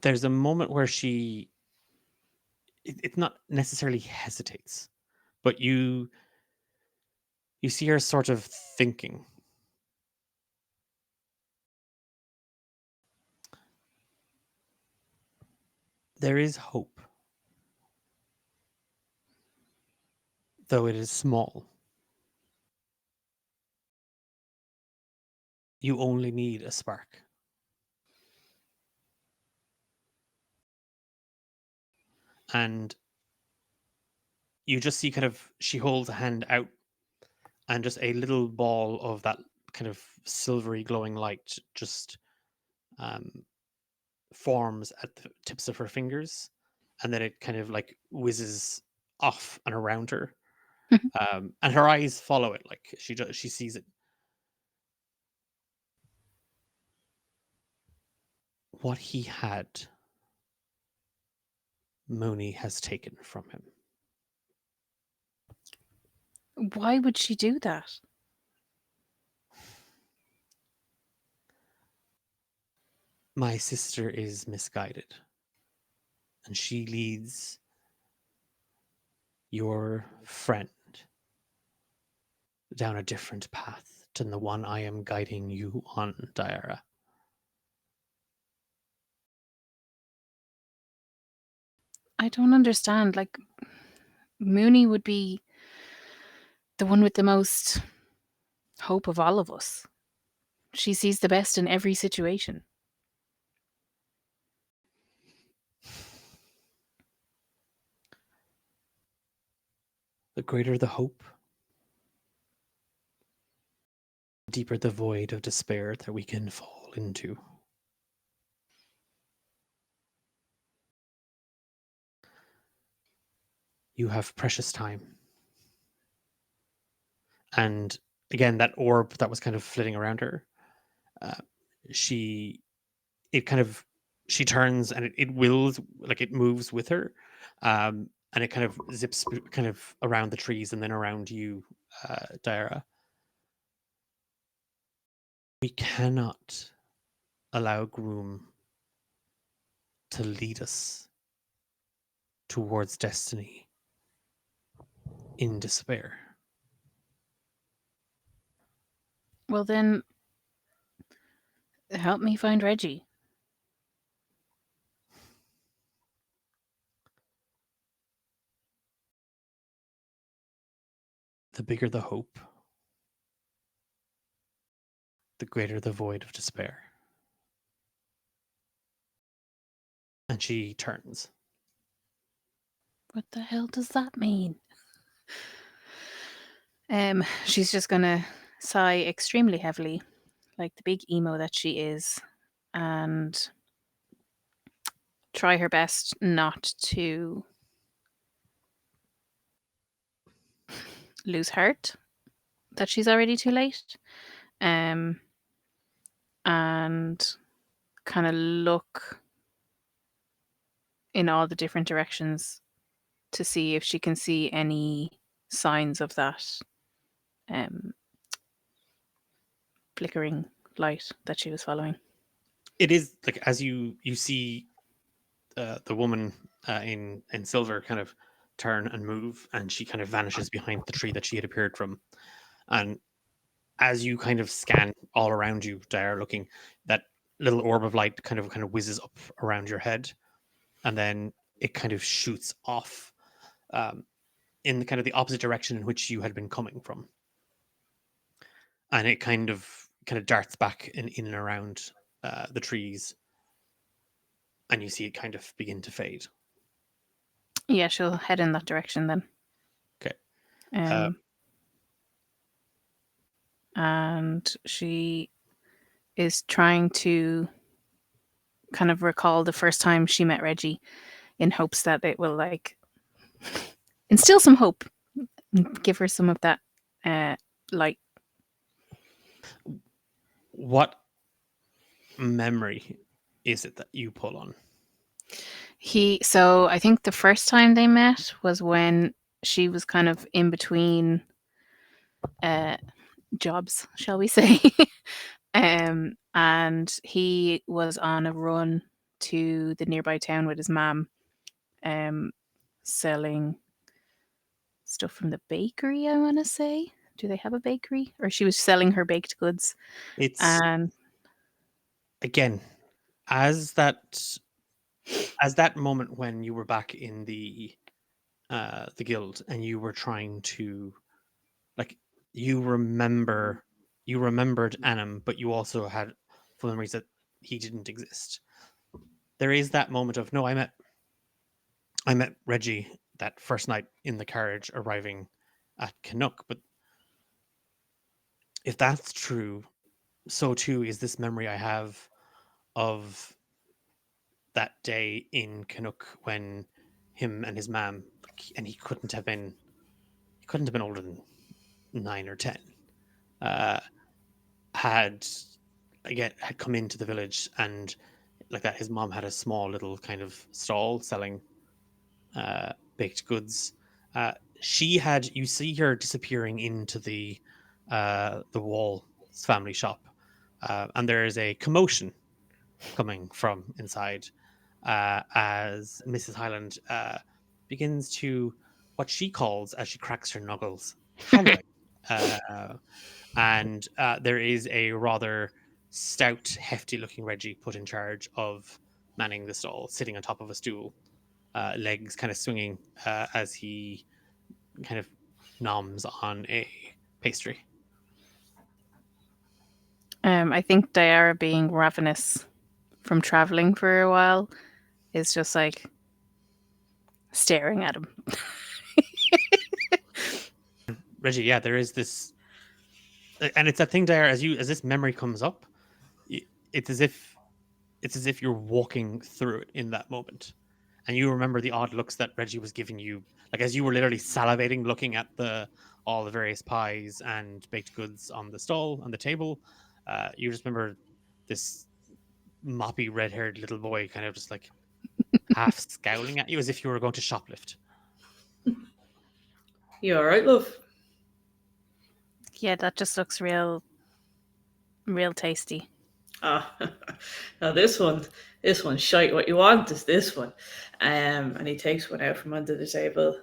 There's a moment where it's not necessarily hesitates, but you see her sort of thinking. There is hope, though it is small. You only need a spark. And you just see kind of, she holds a hand out, and just a little ball of that kind of silvery glowing light just um, forms at the tips of her fingers, and then it kind of like whizzes off and around her. And her eyes follow it, like she sees it. What he had, Mooney has taken from him. Why would she do that? My sister is misguided, and she leads your friend down a different path than the one I am guiding you on, Diara. I don't understand. Like, Mooney would be the one with the most hope of all of us. She sees the best in every situation. The greater the hope, the deeper the void of despair that we can fall into. You have precious time. And again, that orb that was kind of flitting around her, uh, she she turns and it wills, like it moves with her, and it kind of zips kind of around the trees and then around you, Daira. We cannot allow Groom to lead us towards destiny in despair. Well, then help me find Reggie. The bigger the hope, the greater the void of despair. And she turns. What the hell does that mean? She's just gonna sigh extremely heavily, like the big emo that she is, and try her best not to lose heart that she's already too late. And kind of look in all the different directions to see if she can see any signs of that um, flickering light that she was following. It is like as you see the woman in silver kind of turn and move, and she kind of vanishes behind the tree that she had appeared from. And as you kind of scan all around you, Dare, looking, that little orb of light kind of whizzes up around your head, and then it kind of shoots off, um, in the kind of the opposite direction in which you had been coming from, and it kind of darts back in and around the trees, and you see it kind of begin to fade. Yeah, she'll head in that direction then. Okay. And she is trying to kind of recall the first time she met Reggie in hopes that it will like instill some hope and give her some of that light. What memory is it that you pull on? So I think the first time they met was when she was kind of in between jobs, shall we say. And he was on a run to the nearby town with his mum, selling stuff from the bakery, I want to say. Do they have a bakery? Or she was selling her baked goods. It's And again, as that moment when you were back in the guild and you were trying to, like, you remembered Annam, but you also had full memories that he didn't exist. There is that moment of, no, I met Reggie that first night in the carriage arriving at Canuck, but if that's true, so too is this memory I have of that day in Canuck when him and his mom, and he couldn't have been older than 9 or 10, uh, had again had come into the village, and like that his mom had a small little kind of stall selling baked goods. She had, you see her disappearing into the Wall's family shop, and there is a commotion coming from inside, as Mrs. Highland begins to, what she calls, as she cracks her knuckles, hollering. Uh, and there is a rather stout, hefty looking Reggie put in charge of manning the stall, sitting on top of a stool, legs kind of swinging as he kind of noms on a pastry. I think Diara, being ravenous from traveling for a while, is just like staring at him. Reggie, yeah, there is this, and it's that thing there, as this memory comes up, it's as if you're walking through it in that moment, and you remember the odd looks that Reggie was giving you, like as you were literally salivating, looking at the all the various pies and baked goods on the stall on the table. You just remember this moppy red-haired little boy, kind of just like half scowling at you as if you were going to shoplift. You all right, love? Yeah, that just looks real tasty. Ah, now this one's shite. What you want is this one. And he takes one out from under the table,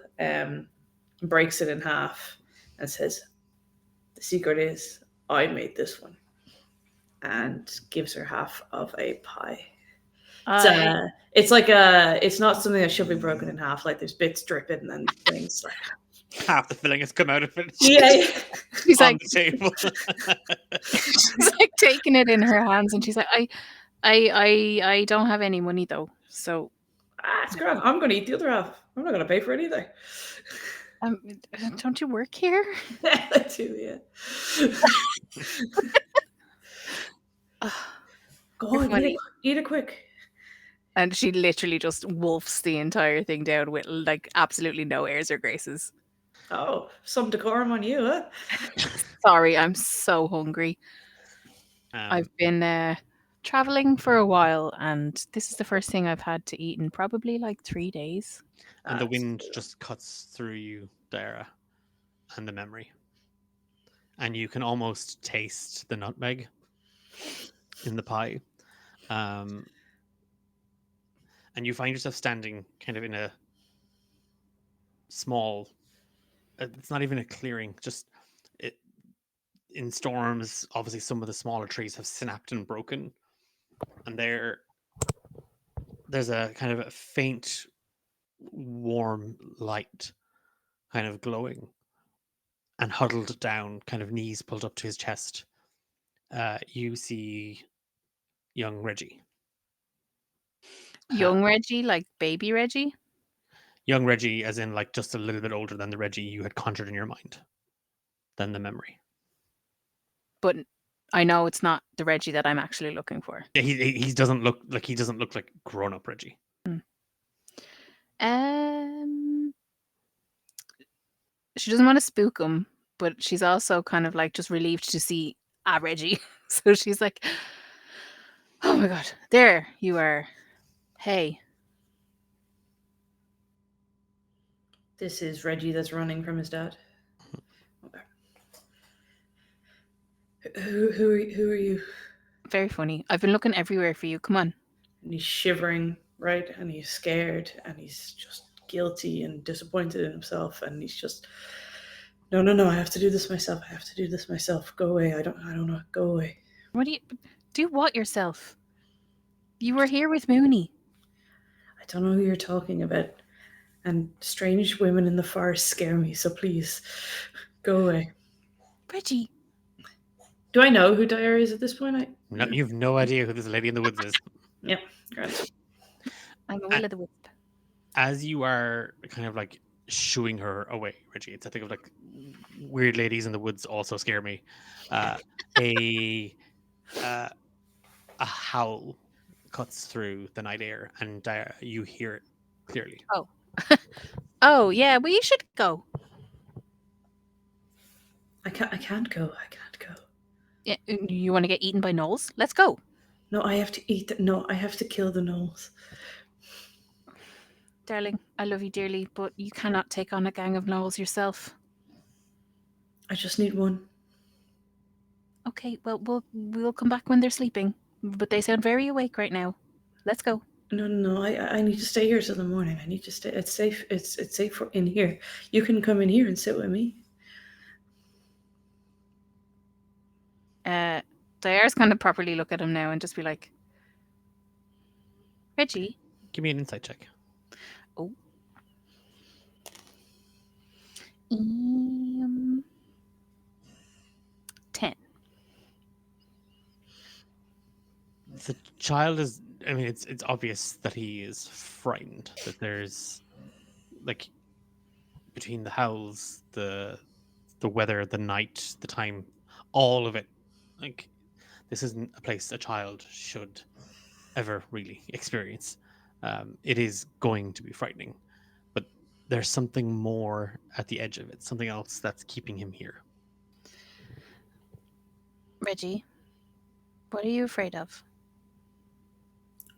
breaks it in half, and says, "The secret is I made this one," and gives her half of a pie. I It's like a. It's not something that should be broken in half. Like there's bits dripping and things. Like Half the filling has come out of it yeah, she's on like the table. she's like taking it in her hands, and she's like, I don't have any money though, so it's grand. I'm going to eat the other half. I'm not going to pay for it either. um, don't you work here? I do, yeah. Ugh, Go you're on, funny. eat it quick. And she literally just wolfs the entire thing down with like absolutely no airs or graces. Oh, some decorum on you, huh? Sorry, I'm so hungry. I've um, been traveling for a while, and this is the first thing I've had to eat in probably like 3 days. and the That's wind just cuts through you, Dara, and the memory, and you can almost taste the nutmeg in the pie. Um, and you find yourself standing kind of in a small. It's not even a clearing. Just it, in storms. Obviously, some of the smaller trees have snapped and broken, and there's a kind of a faint, warm light, kind of glowing, and huddled down, kind of knees pulled up to his chest. You see young Reggie. Uh, Young Reggie, like baby Reggie, young Reggie, as in like just a little bit older than the Reggie you had conjured in your mind, than the memory. but I know it's not the Reggie that I'm actually looking for. Yeah, he doesn't look like grown up Reggie. Hmm. Um, she doesn't want to spook him, but she's also kind of like just relieved to see a Reggie. So she's like, "Oh my god, there you are. Hey, This is Reggie that's running from his dad. Okay. Who are you? very funny. I've been looking everywhere for you. Come on." And he's shivering, right? And he's scared, and he's just guilty and disappointed in himself, and he's just, no, no, no! I have to do this myself. I have to do this myself. Go away! I don't know. Go away! What do you do? What yourself? You were here with Mooney, I don't know who you're talking about. And strange women in the forest scare me. So please, go away. Reggie. Do I know who Dyer is at this point? No, you have no idea who this lady in the woods is. Yep. Grand. I'm a A- will o' the wisp. As you are kind of like shooing her away, Reggie, it's I think of like weird ladies in the woods also scare me. Uh, a uh, a howl cuts through the night air, and you hear it clearly. Oh, oh yeah. We should go. I can't. I can't go. I can't go. Yeah, you want to get eaten by gnolls? Let's go. No, I have to eat. No, I have to kill the gnolls. Darling, I love you dearly, but you cannot take on a gang of gnolls yourself. I just need one. Okay, well, we'll come back when they're sleeping, but they sound very awake right now. Let's go. No, no, no. I need to stay here till the morning. I need to stay. It's safe. It's safe in here. You can come in here and sit with me. Diara's kind of properly look at him now and just be like, Reggie. Give me an insight check. Oh. Um, 10. The child is. I mean, it's obvious that he is frightened. That there's like between the howls, the weather, the night, the time, all of it. Like this isn't a place a child should ever really experience. It is going to be frightening, but there's something more at the edge of it. Something else that's keeping him here. Reggie, what are you afraid of?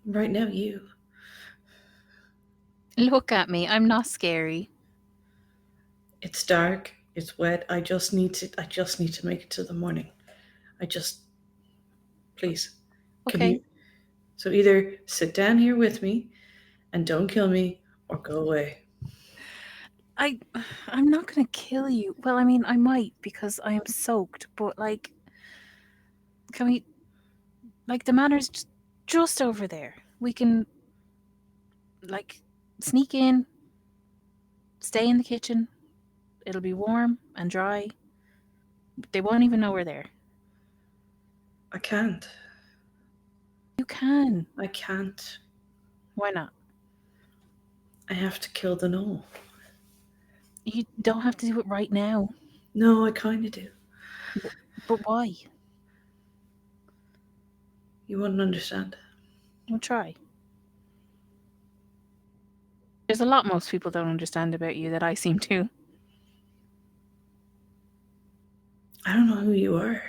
Right now, you. Look at me. I'm not scary. It's dark. It's wet. I just need to. I just need to make it to the morning. I just. Please. Can Okay. you? So either sit down here with me and don't kill me, or go away. I I'm not gonna kill you. Well, I mean, I might because I am soaked, but like, can we? Like, the manor's just over there. We can like sneak in, stay in the kitchen. It'll be warm and dry. They won't even know we're there. I can't. You can. I can't. Why not? I have to kill the gnoll. You don't have to do it right now. No, I kind of do. But why? You wouldn't understand. We'll try. There's a lot most people don't understand about you that I seem to. I don't know who you are.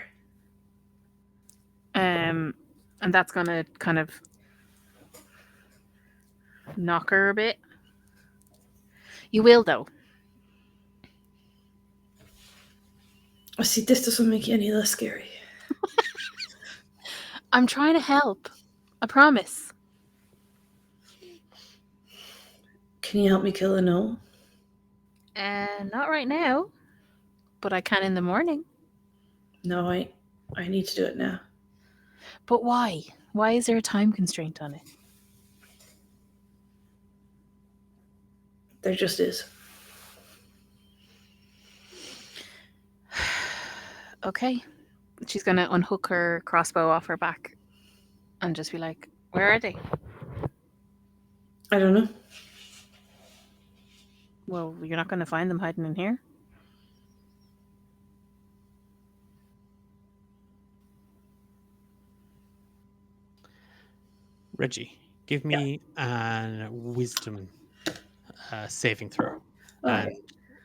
And that's gonna kind of knock her a bit. You will though. I see. This doesn't make you any less scary. I'm trying to help. I promise. Can you help me kill a gnoll? Not right now, but I can in the morning. No, I need to do it now. But why? Why is there a time constraint on it? There just is. Okay. She's gonna unhook her crossbow off her back and just be like, "Where are they?" I don't know. Well, you're not gonna find them hiding in here. Reggie, give me a wisdom saving throw. All And right.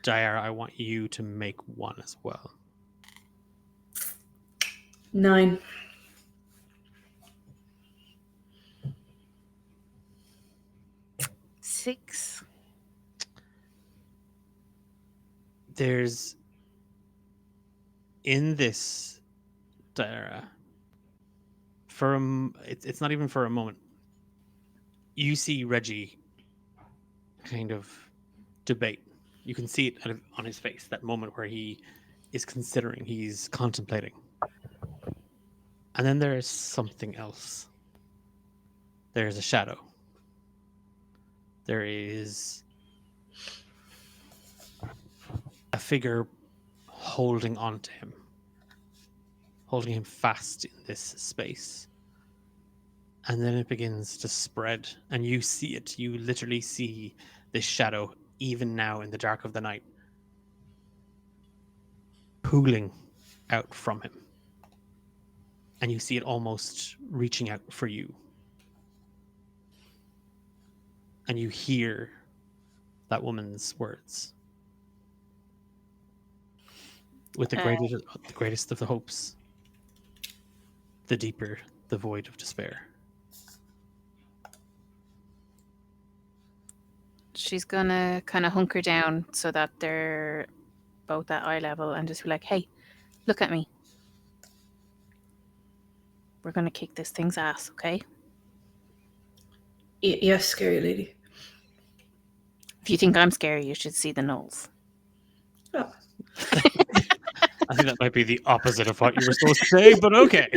Diara, I want you to make one as well. 9. Six. There's in this Diara, it's not even for a moment. You see Reggie kind of debate. You can see it on his face, that moment where he is considering, he's contemplating. And then there is something else. There is a shadow. There is a figure holding onto him, holding him fast in this space. And then it begins to spread, and you see it. You literally see this shadow, even now in the dark of the night, pooling out from him. And you see it almost reaching out for you. And you hear that woman's words. With the greatest of the hopes, the deeper the void of despair. She's gonna kind of hunker down so that they're both at eye level and just be like, "Hey, look at me. We're gonna kick this thing's ass, okay? Yes, scary lady. If you think I'm scary, you should see the gnolls." Oh. I think that might be the opposite of what you were supposed to say, but okay.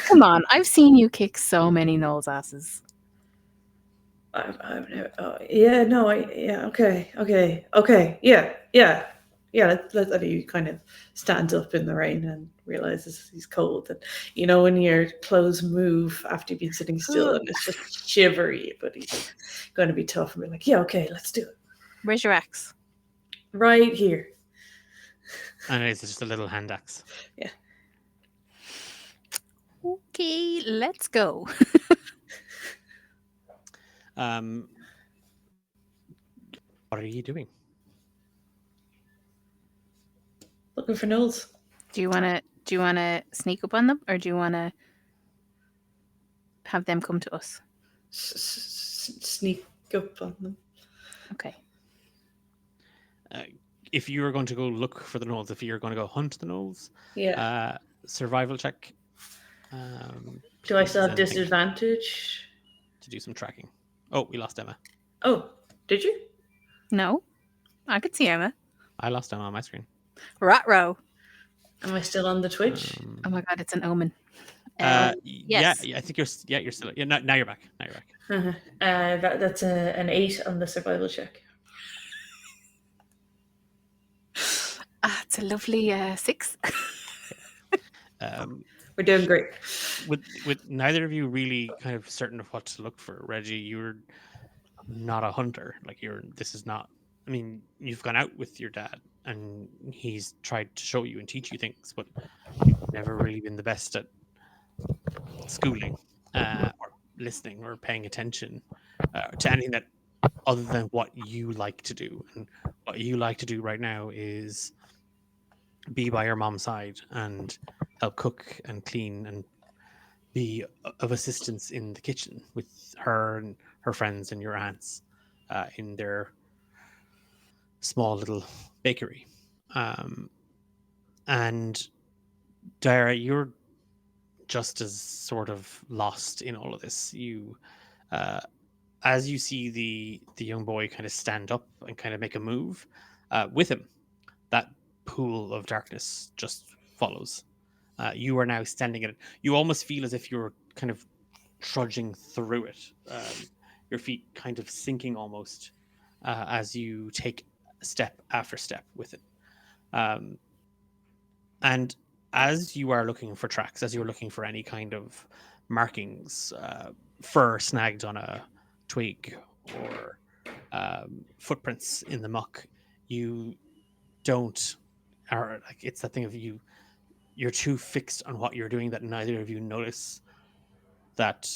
Come on, I've seen you kick so many gnolls' asses. I've never. Oh, yeah, no, okay, yeah. Let you kind of stands up in the rain and realizes he's cold. And you know when your clothes move after you've been sitting still and it's just shivery, but he's going to be tough and be like, yeah, okay, let's do it. Where's your axe? Right here. And it's just a little hand axe. Yeah. Okay, let's go. What are you doing? Looking for Knowles. Do you wanna sneak up on them, or do you wanna have them come to us. Sneak up on them. Okay. Uh, if you are going to go look for the gnolls, if you're going to go hunt the gnolls, Yeah. survival check, Do I still please, have and think disadvantage? to do some tracking. Oh, we lost Emma. Oh, did you? No, I could see Emma. I lost Emma on my screen. Rat-row. Am I still on the Twitch? Oh my god, it's an omen. Yeah, Yes. I think you're still. Yeah, now you're back. Now you're back. That's an 8 on the survival check. It's a lovely 6. We're doing great. With neither of you really kind of certain of what to look for, Reggie, you're not a hunter. Like this is not. I mean, you've gone out with your dad, and he's tried to show you and teach you things, but you've never really been the best at schooling, or listening, or paying attention to anything that other than what you like to do. And what you like to do right now is be by your mom's side and help cook and clean and be of assistance in the kitchen with her and her friends and your aunts in their small little bakery. Um, and Dara, you're just as sort of lost in all of this. Uh, as you see the young boy kind of stand up and kind of make a move with him, that pool of darkness just follows. You are now standing in it. You almost feel as if you're kind of trudging through it. Your feet kind of sinking almost as you take step after step with it. Um, and as you are looking for tracks, as you're looking for any kind of markings, fur snagged on a twig or footprints in the muck, you don't, or like it's that thing of you're too fixed on what you're doing that neither of you notice that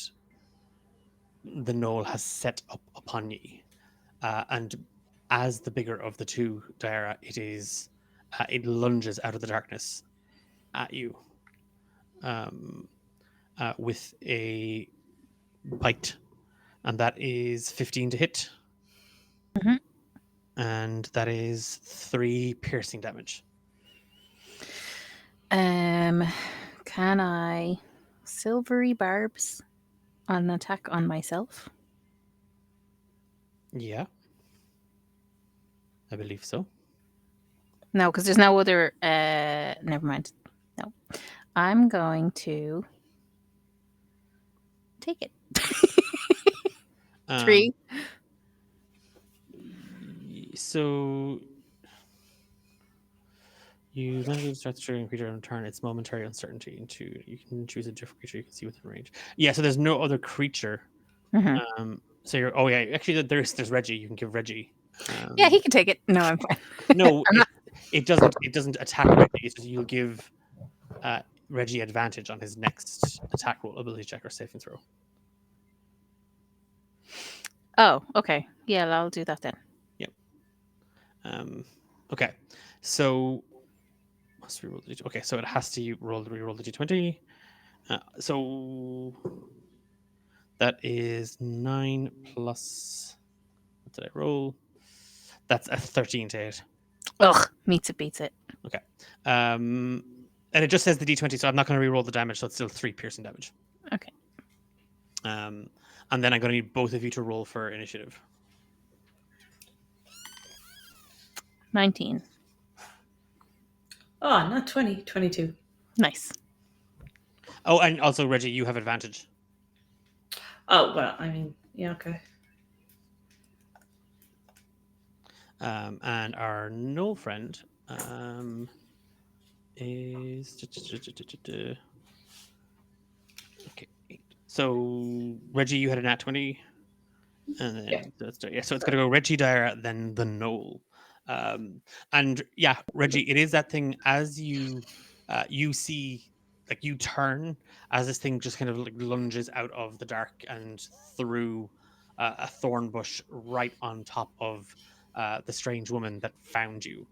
the knoll has set up upon ye. And as the bigger of the two, Dara, it lunges out of the darkness at you um, with a bite, and that is 15 to hit, Mhm. and that is 3 piercing damage. Can I silvery barbs on an attack on myself? Yeah, I believe so. No, because there's no other. Never mind. No, I'm going to take it. Um, 3. so you then able to start the triggering creature on turn. It's momentary uncertainty into you can choose a different creature you can see within range. Yeah, so there's no other creature. Mhm. So you're actually there's Reggie. You can give Reggie. Yeah, he can take it. No, I'm fine. No, I'm not. it doesn't attack Reggie. It's just you'll give uh, Reggie advantage on his next attack roll, ability check, or saving throw. Oh, okay. Yeah, I'll do that then. Yep. Okay. So must reroll the d20. Okay, so it has to reroll the d20. So that is 9 plus. What did I roll? That's a 13 to hit. Ugh, meets it, beats it. Okay. And it just says the d20, so I'm not going to reroll the damage, so it's still 3 piercing damage. Okay. And then I'm going to need both of you to roll for initiative. 19. Oh, not 20, 22. Nice. Oh, and also, Reggie, you have advantage. Oh, well, I mean, yeah, okay. And our null friend is... Okay. So, Reggie, you had a nat 20. And then so it's gonna go Reggie Dyer, then the Knoll. And yeah, Reggie, it is that thing as you see, like, you turn as this thing just kind of like lunges out of the dark and through a thorn bush right on top of the strange woman that found you.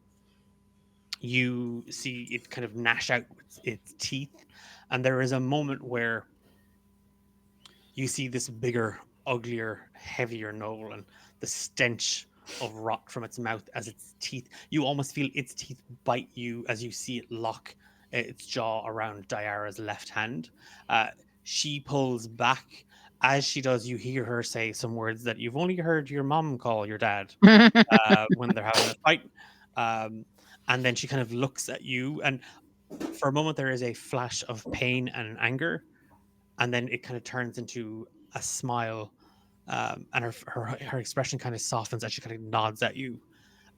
You see it kind of gnash out its teeth, and there is a moment where you see this bigger, uglier, heavier Knoll, and the stench of rot from its mouth as its teeth. You almost feel its teeth bite you as you see it lock its jaw around Diara's left hand. Uh, she pulls back. As she does, you hear her say some words that you've only heard your mom call your dad when they're having a fight. Um, and then she kind of looks at you, and for a moment there is a flash of pain and anger, and then it kind of turns into a smile, and her expression kind of softens as she kind of nods at you,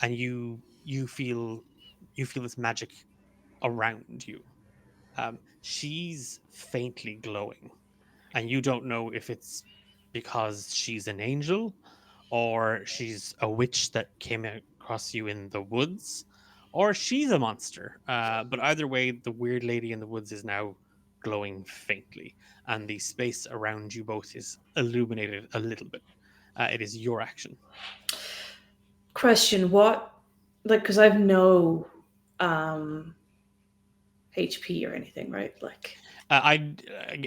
and you feel this magic around you. She's faintly glowing, and you don't know if it's because she's an angel or she's a witch that came across you in the woods or she's a monster. But either way, the weird lady in the woods is now glowing faintly, and the space around you both is illuminated a little bit. It is your action. Question: What, like, because I've no um HP or anything, right? Like, I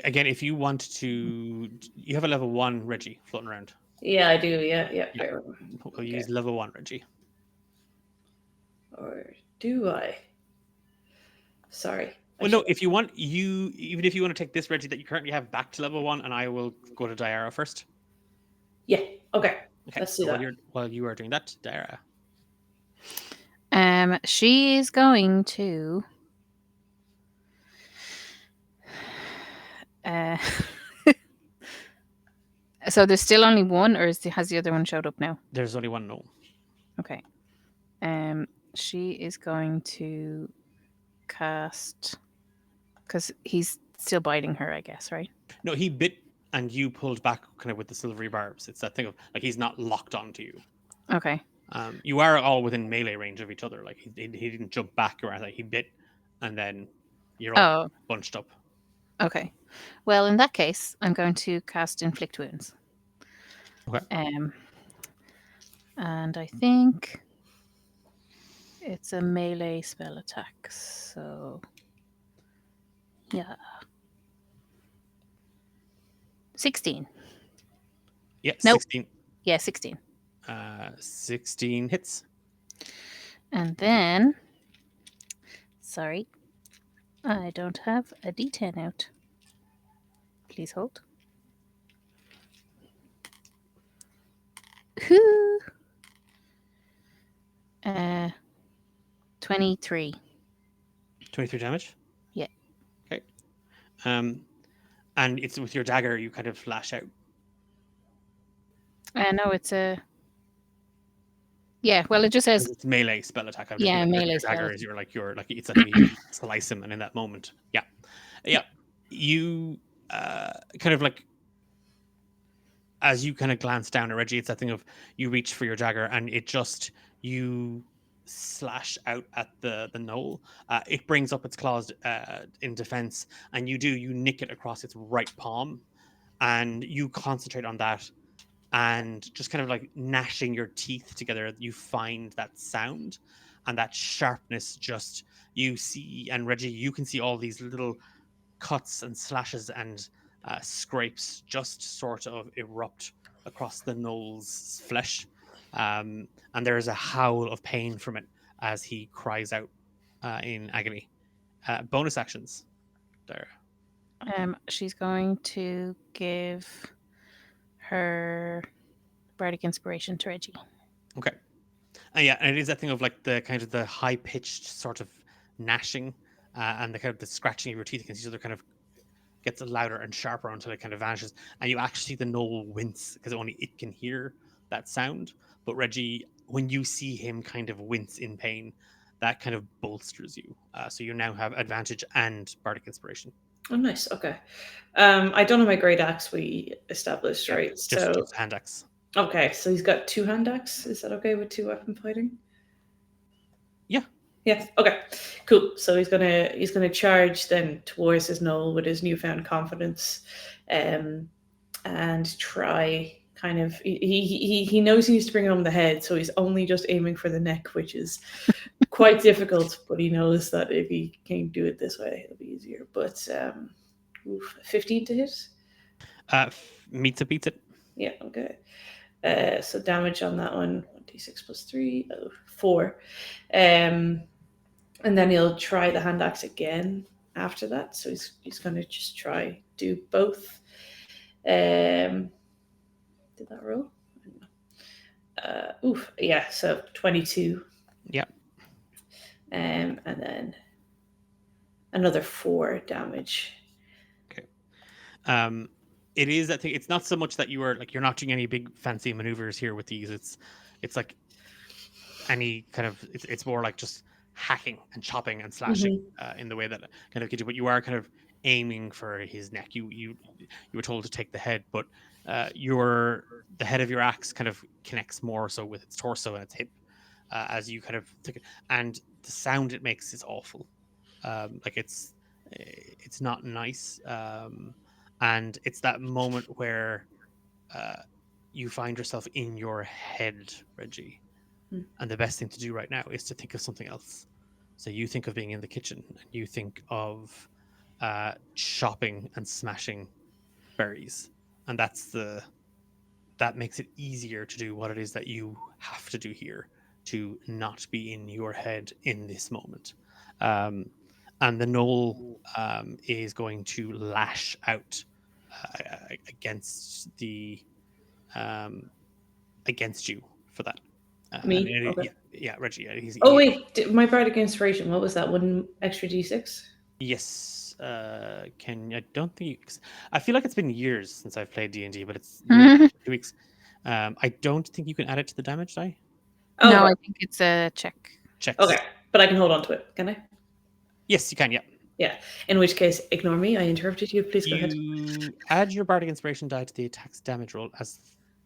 again, if you want to, you have a level one Reggie floating around. yeah, I do. Yeah, yeah. Yeah, Fair. we'll Okay. use level one Reggie. Or do I? Sorry, I Well, no, should. if you want, even if you want to take this Reggie that you currently have back to level one, and I will go to Diara first. Yeah. Okay. Okay, Let's do so that. while you are doing that, Diara. She is going to. Uh, so there's still only one, or has the other one showed up now? There's only one no. Okay. She is going to cast because he's still biting her, I guess, right? No, he bit and you pulled back kind of with the silvery barbs. It's that thing of like he's not locked onto you. Okay. You are all within melee range of each other. Like he didn't jump back or anything. He bit, and then you're all Oh, bunched up. okay. Well, in that case, I'm going to cast Inflict Wounds. Okay. And I think it's a melee spell attack. So, yeah. 16. Yeah, Nope. 16. Yeah, 16. 16 hits. And then, sorry, I don't have a d10 out. Please hold. 23. 23 damage. Yeah. Okay. And it's with your dagger. You kind of flash out. No, it's a. Yeah, well, it just says. It's melee spell attack. I'm just Yeah, mean like melee your spell. dagger is you're like it's something you slice him, and in that moment, yeah. Yeah. You kind of like as you kind of glance down at Reggie, it's that thing of you reach for your dagger and it just you slash out at the knoll. It brings up its claws in defense, and you nick it across its right palm, and you concentrate on that, and just kind of like gnashing your teeth together, you find that sound and that sharpness. Just you see, and Reggie, you can see all these little cuts and slashes and scrapes just sort of erupt across the knoll's flesh. And there is a howl of pain from it as he cries out in agony. Bonus actions there. She's going to give her bardic inspiration to Reggie. Okay. Yeah, and it is that thing of like the kind of the high pitched sort of gnashing and the kind of the scratching of your teeth against each other kind of gets louder and sharper until it kind of vanishes, and you actually see the knoll wince because only it can hear that sound. But Reggie, when you see him kind of wince in pain, that kind of bolsters you. So you now have advantage and bardic inspiration. Oh, nice. Okay. I don't have my great axe we established, Yeah, right? just So hand axe. okay, so he's got two hand axe. Is that okay with two weapon fighting? Yeah. Yeah. Okay. Cool. So he's gonna charge then towards his knoll with his newfound confidence, and try kind of he knows he needs to bring home the head, so he's only just aiming for the neck, which is quite difficult. But he knows that if he can do it this way, it'll be easier. But 15 to hit. Meets it, beats it. Yeah, okay. So damage on that one, 1d6 plus 3, 4. Um, and then he'll try the hand axe again after that. So he's going to just try do both. Did that roll? Yeah, so 22. Yeah. And then another 4 damage. Okay. It is, I think it's not so much that you are like you're not doing any big fancy maneuvers here with these. It's like any kind of it's more like just hacking and chopping and slashing Mm-hmm. in the way that kind of gives you, but you are kind of aiming for his neck. You were told to take the head, but your the head of your axe kind of connects more so with its torso and its hip as you kind of take it, and the sound it makes is awful. Like it's not nice, and it's that moment where uh, you find yourself in your head, Reggie, and the best thing to do right now is to think of something else. So you think of being in the kitchen, and you think of chopping and smashing berries, and that makes it easier to do what it is that you have to do here to not be in your head in this moment. Um, and the knoll is going to lash out against the um, against you for that. And Me? Okay. yeah, yeah, Reggie. Yeah, Oh, wait. My bardic inspiration, what was that? 1 extra d6? yes. Can I don't think I feel like it's been years since I've played D&D, but it's been 2 weeks. I don't think you can add it to the damage die Oh, No, right. I think it's a check. Okay. checks. But I can hold on to it, can I? Yes, you can. Yeah, Yeah. In which case, ignore me. I interrupted you. Please go ahead. you add your bardic inspiration die to the attack's damage roll as.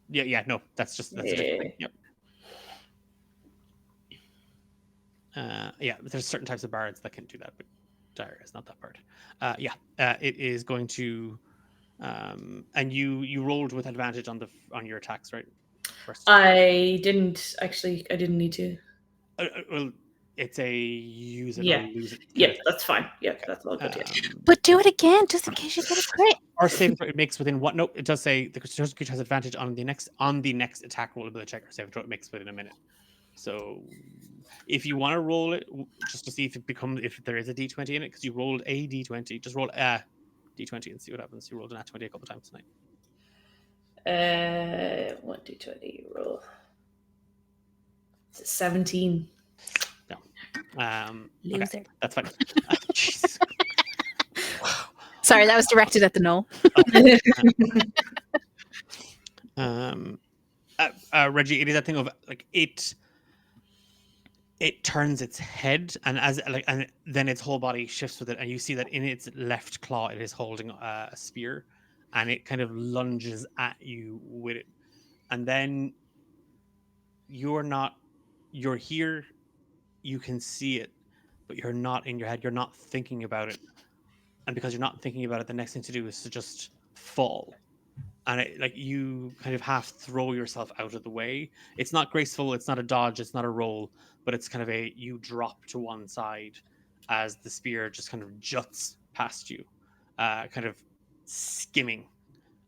Yeah, yeah. No, that's a different thing. Yeah. Yep. Yeah, there's certain types of bards that can do that, but Dire is not that bard. Yeah, it is going to. And you rolled with advantage on your attacks, right? First. I didn't actually, I didn't need to. Well, it's a use it or Yeah. lose it kind Yeah, of thing. that's fine. Yeah, Okay. that's all good. Yeah. But do it again, just in case you get a crit. Or saving throw it makes within what? No, it does say the chosen creature has advantage on the next attack roll ability check or saving throw. It makes within a minute. So if you want to roll it just to see if there is a d20 in it, because you rolled a d20, just roll a d20 and see what happens. You rolled an at 20 a couple times tonight. 1d20 roll. It's a 17. No. Okay, Loser. that's fine. Jeez. Wow. Sorry, that was directed at the knoll. Um, Reggie, it is that thing of like it turns its head and then its whole body shifts with it, and you see that in its left claw it is holding a spear, and it kind of lunges at you with it, and then you're not you're here, you can see it, but you're not in your head, you're not thinking about it, and because you're not thinking about it, the next thing to do is to just fall, and like you kind of half throw yourself out of the way. It's not graceful, it's not a dodge, it's not a roll, but it's kind of a you drop to one side as the spear just kind of juts past you, kind of skimming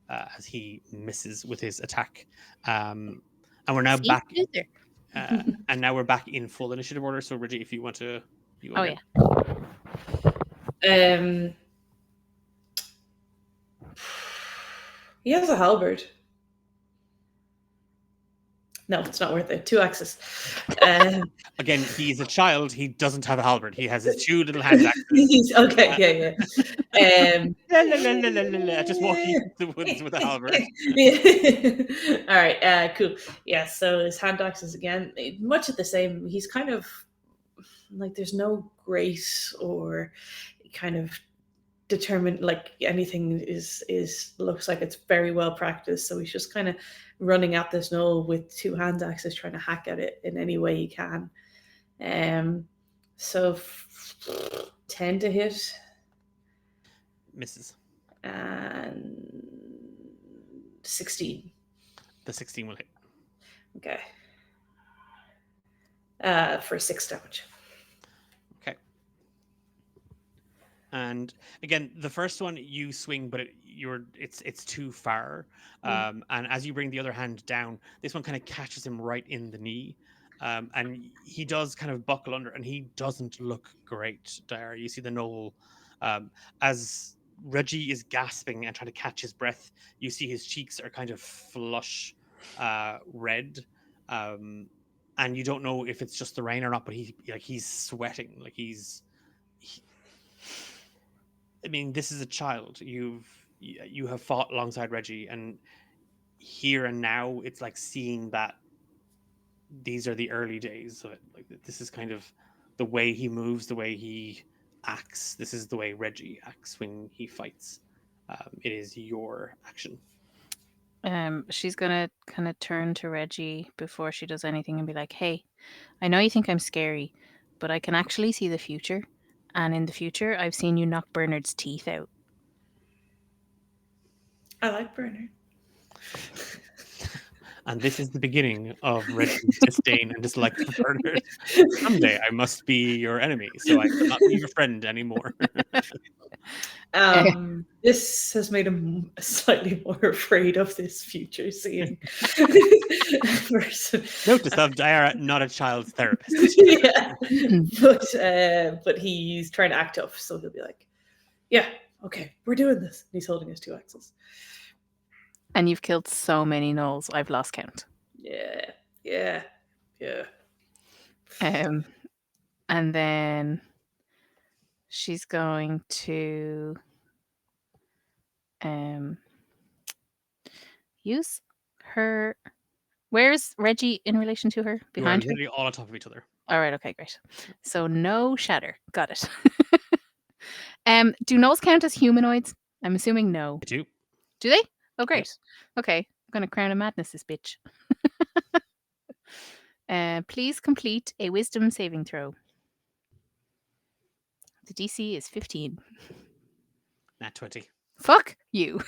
as he misses with his attack. And we're now See, back, loser. and now we're back in full initiative order. So Reggie, if you want to, you go Oh again. yeah. He has a halberd. No, it's not worth it. 2 axes. Again, he's a child. He doesn't have a halberd. He has his 2 little hand axes. Okay, yeah. Just walking into the woods with a halberd. All right, cool. Yeah, so his hand axes again, much of the same. He's kind of like there's no grace or kind of determined like anything is looks like it's very well practiced, so he's just kind of running at this knoll with 2 hand axes trying to hack at it in any way he can. So 10 to hit Misses. and 16. The 16 will hit. Okay. For 6 damage. Okay. And again, the first one you swing, but it's too far. Mm. And as you bring the other hand down, this one kind of catches him right in the knee. And he does kind of buckle under, and he doesn't look great. There, you see the knoll, um, as Reggie is gasping and trying to catch his breath. You see his cheeks are kind of flush, red. Um, and you don't know if it's just the rain or not, but he's sweating, like he, I mean, this is a child. You have fought alongside Reggie, and here and now, it's like seeing that these are the early days of it. Like this is kind of the way he moves, the way he acts. This is the way Reggie acts when he fights. It is your action. She's gonna kind of turn to Reggie before she does anything and be like, "Hey, I know you think I'm scary, but I can actually see the future, and in the future, I've seen you knock Bernard's teeth out." I like Bernard. And this is the beginning of Reggie's disdain and dislike for Bernard. Someday I must be your enemy, so I shall not be your friend anymore. This has made him slightly more afraid of this future seeing person. Note to self, Diara, not a child's therapist. Yeah, but he's trying to act tough, so he'll be like, "Yeah, okay, we're doing this." And he's holding his two axes. And you've killed so many gnolls, I've lost count. Yeah, yeah, yeah. And then she's going to use her. Where's Reggie in relation to her? You are Behind her? literally all on top of each other. All right, okay, great. So no shatter. Got it. Do gnolls count as humanoids? I'm assuming no. I do. Do they? Oh, great. Okay, I'm gonna crown a madness this bitch. Please complete a wisdom saving throw. The DC is 15. Nat 20. Fuck you.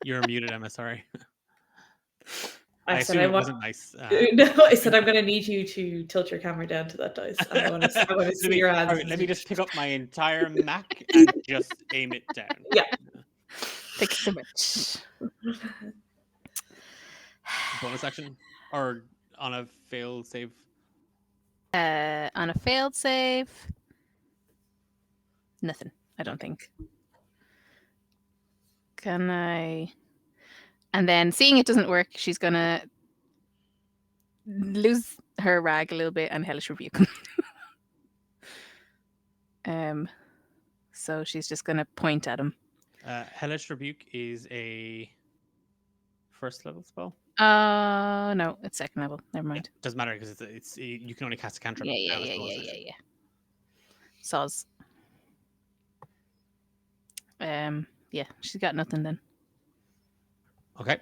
You're muted, Emma. Sorry. I said assume I it want. wasn't nice. No, I said I'm going to need you to tilt your camera down to that dice. I want to see your hands. Let me just pick up my entire Mac and just aim it down. Yeah. Thank you so much. Bonus action or on a fail save? On a failed save, nothing. I don't think. Can I? And then, seeing it doesn't work, she's gonna lose her rag a little bit and hellish rebuke him. So she's just gonna point at him. Hellish Rebuke is a first level spell. No, it's second level. Never mind. Doesn't matter because it's you can only cast a cantrip. Yeah. Soz. Yeah, she's got nothing then. Okay.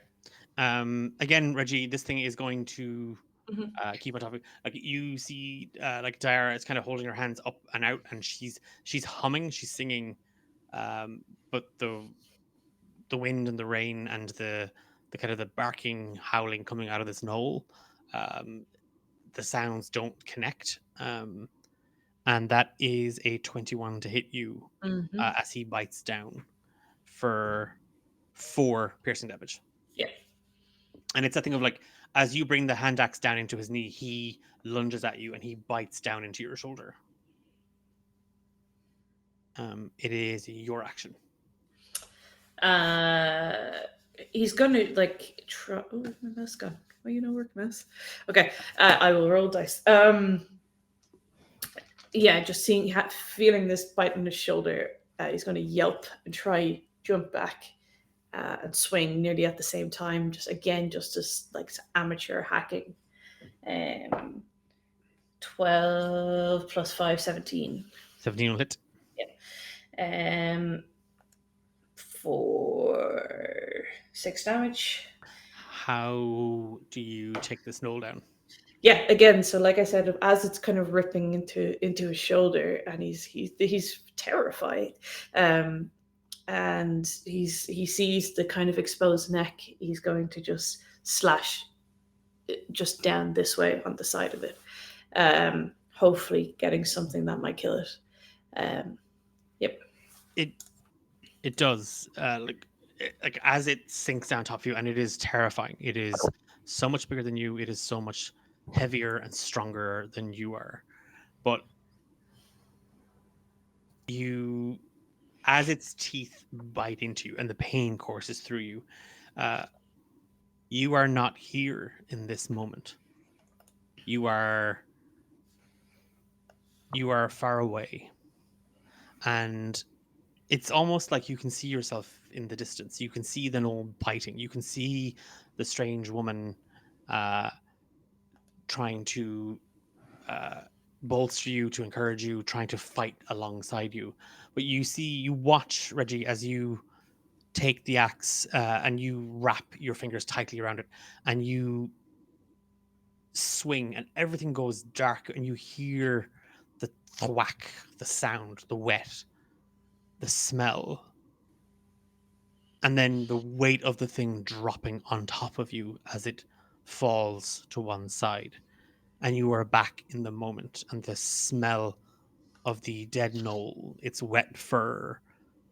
Again, Reggie, this thing is going to keep on top of. Like you see, like Diara is kind of holding her hands up and out, and she's humming, she's singing, but the wind and the rain and the kind of the barking, howling coming out of this knoll, the sounds don't connect. And that is a 21 to hit you as he bites down for 4 piercing damage. Yeah. And it's that thing of like, as you bring the hand axe down into his knee, he lunges at you and he bites down into your shoulder. It is your action. He's gonna like try. Oh, my mouse gone. Well, you know, work mouse. Okay, I will roll dice. Yeah, just feeling this bite on his shoulder. He's gonna yelp and try jump back and swing nearly at the same time. Just as like amateur hacking. 12 plus 5, 17. 17 will hit. Yeah. For 6 damage. How do you take this knoll down? Yeah, again, so like I said, as it's kind of ripping into his shoulder, and he's terrified, and he sees the kind of exposed neck. He's going to just slash just down this way on the side of it, hopefully getting something that might kill it. Um, yep. It it does. Like as it sinks down top of you, and it is terrifying. It is so much bigger than you. It is so much heavier and stronger than you are. But you, as its teeth bite into you and the pain courses through you, uh, you are not here in this moment. You are you are far away, and it's almost like you can see yourself in the distance. You can see the gnome biting. You can see the strange woman uh, trying to uh, bolster you, to encourage you, trying to fight alongside you. But you watch Reggie as you take the axe and you wrap your fingers tightly around it, and you swing, and everything goes dark, and you hear the thwack, the sound, the wet, the smell, and then the weight of the thing dropping on top of you as it falls to one side. And you are back in the moment, and the smell of the dead knoll, its wet fur,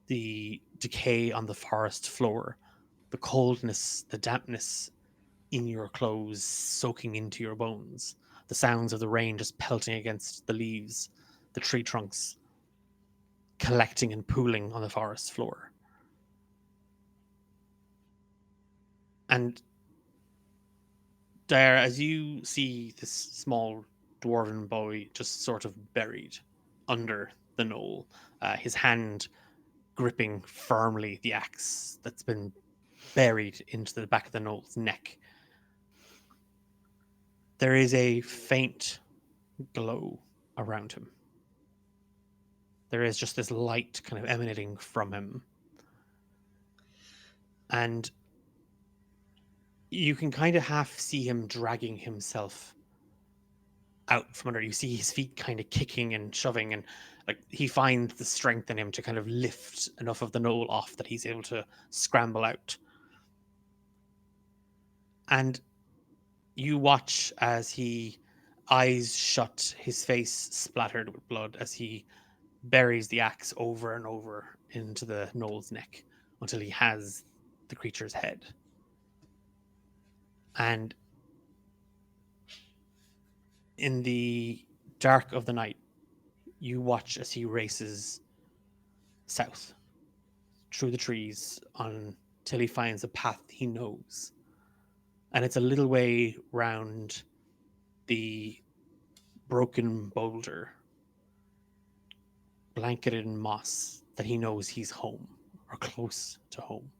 the decay on the forest floor, the coldness, the dampness in your clothes soaking into your bones, the sounds of the rain just pelting against the leaves, the tree trunks collecting and pooling on the forest floor. And there, as you see this small dwarven boy just sort of buried under the knoll, his hand gripping firmly the axe that's been buried into the back of the knoll's neck, there is a faint glow around him. There is just this light kind of emanating from him. And you can kind of half see him dragging himself out from under. You see his feet kind of kicking and shoving, and like he finds the strength in him to kind of lift enough of the knoll off that he's able to scramble out. And you watch as he, eyes shut, his face splattered with blood, as he buries the axe over and over into the knoll's neck until he has the creature's head. And in the dark of the night, you watch as he races south through the trees until he finds a path he knows. And it's a little way round the broken boulder, blanketed in moss, that he knows he's home or close to home.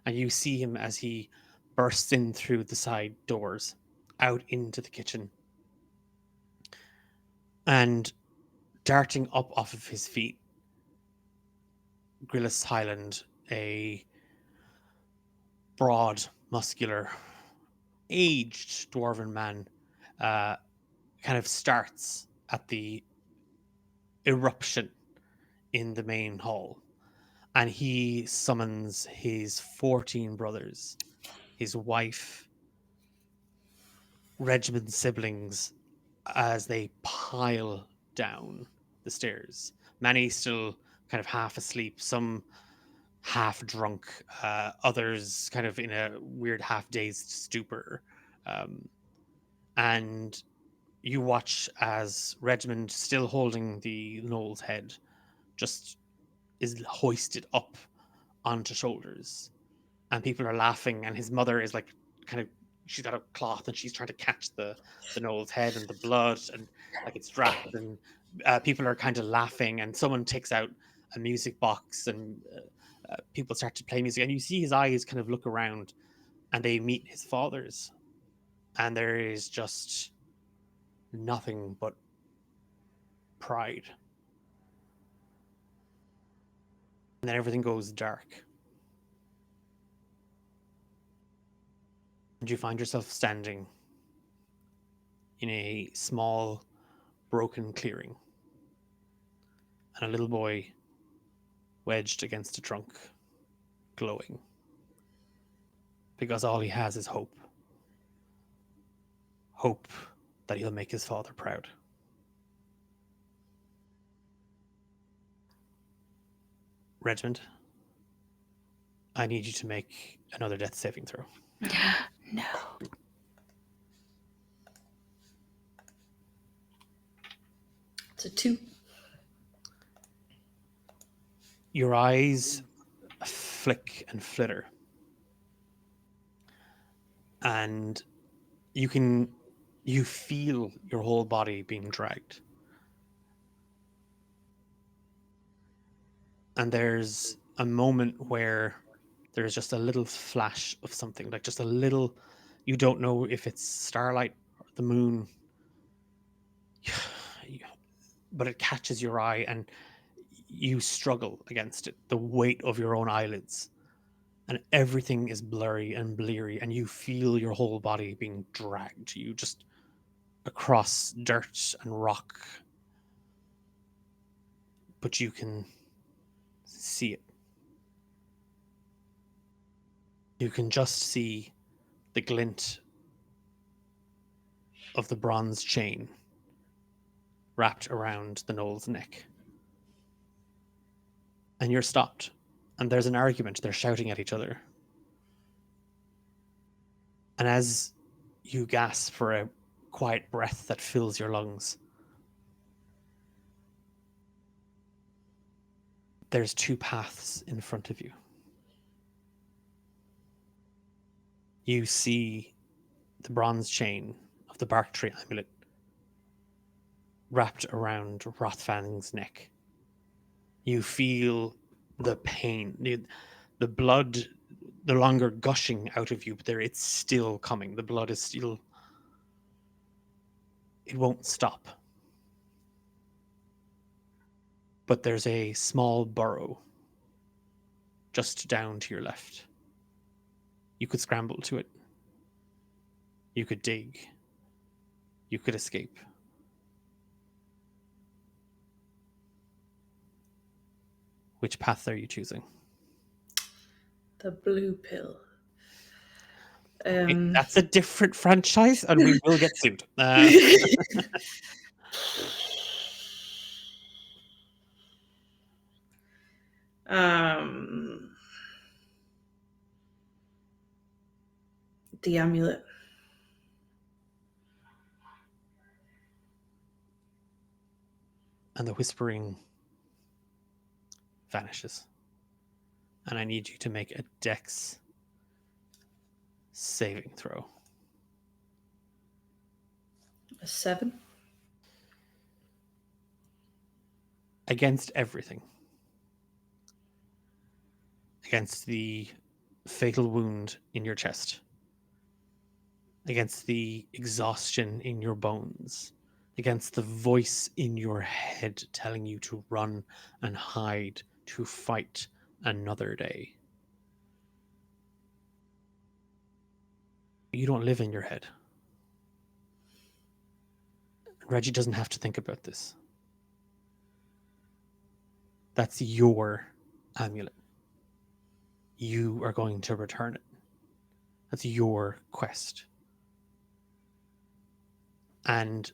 And you see him as he bursts in through the side doors out into the kitchen, and darting up off of his feet, Grillis Highland, a broad, muscular, aged dwarven man, uh, kind of starts at the eruption in the main hall. And he summons his 14 brothers, his wife, Regiment's siblings, as they pile down the stairs. Many still kind of half asleep, some half drunk, others kind of in a weird half dazed stupor. Um, and you watch as Regiment, still holding the Noel's head, just is hoisted up onto shoulders, and people are laughing, and his mother is like kind of, she's got a cloth and she's trying to catch the Noel's head and the blood, and like it's dropped, and people are kind of laughing, and someone takes out a music box, and people start to play music, and you see his eyes kind of look around, and they meet his father's, and there is just nothing but pride. And then everything goes dark, and you find yourself standing in a small broken clearing, and a little boy wedged against a trunk, glowing, because all he has is hope. Hope that he'll make his father proud. Regiment, I need you to make another death saving throw. No. It's a 2. Your eyes flick and flitter, and you feel your whole body being dragged. And there's a moment where there's just a little flash of something, like just a little, you don't know if it's starlight or the moon, but it catches your eye and you struggle against it, the weight of your own eyelids, and everything is blurry and bleary, and you feel your whole body being dragged, you just across dirt and rock, but you can see it. You can just see the glint of the bronze chain wrapped around the knoll's neck. And you're stopped. And there's an argument. They're shouting at each other. And as you gasp for a quiet breath that fills your lungs, there's two paths in front of you. You see the bronze chain of the bark tree amulet wrapped around Rothfang's neck. You feel the pain, the blood no longer gushing out of you, but it's still coming. The blood is still, it won't stop. But there's a small burrow just down to your left. You could scramble to it. You could dig. You could escape. Which path are you choosing? The blue pill. That's a different franchise, and we will get sued. The amulet. And the whispering vanishes. And I need you to make a dex saving throw. A 7. Against everything. Against the fatal wound in your chest. Against the exhaustion in your bones. Against the voice in your head telling you to run and hide, to fight another day. You don't live in your head. Reggie doesn't have to think about this. That's your amulet. You are going to return it. That's your quest. And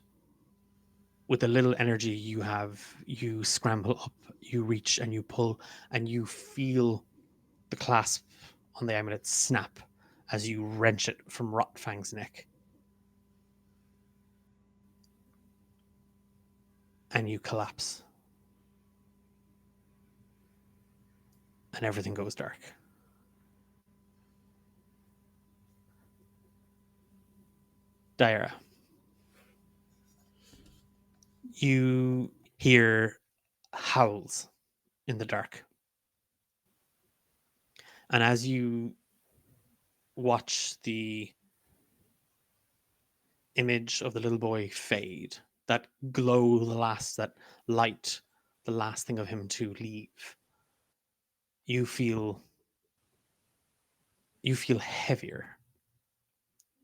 with the little energy you have, you scramble up, you reach and you pull, and you feel the clasp on the amulet snap as you wrench it from Rotfang's neck. And you collapse. And everything goes dark. Daira, you hear howls in the dark. And as you watch the image of the little boy fade, that glow, the last, that light, the last thing of him to leave, you feel heavier.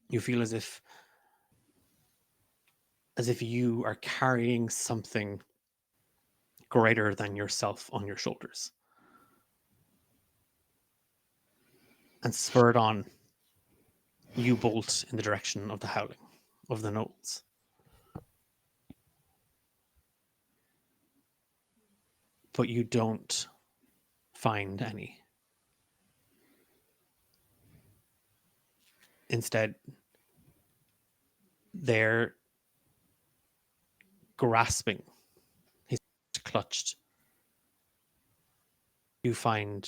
You feel as if you are carrying something greater than yourself on your shoulders. And spurred on, you bolt in the direction of the howling of the gnolls. But you don't find any. Instead, they're grasping, his clutched. You find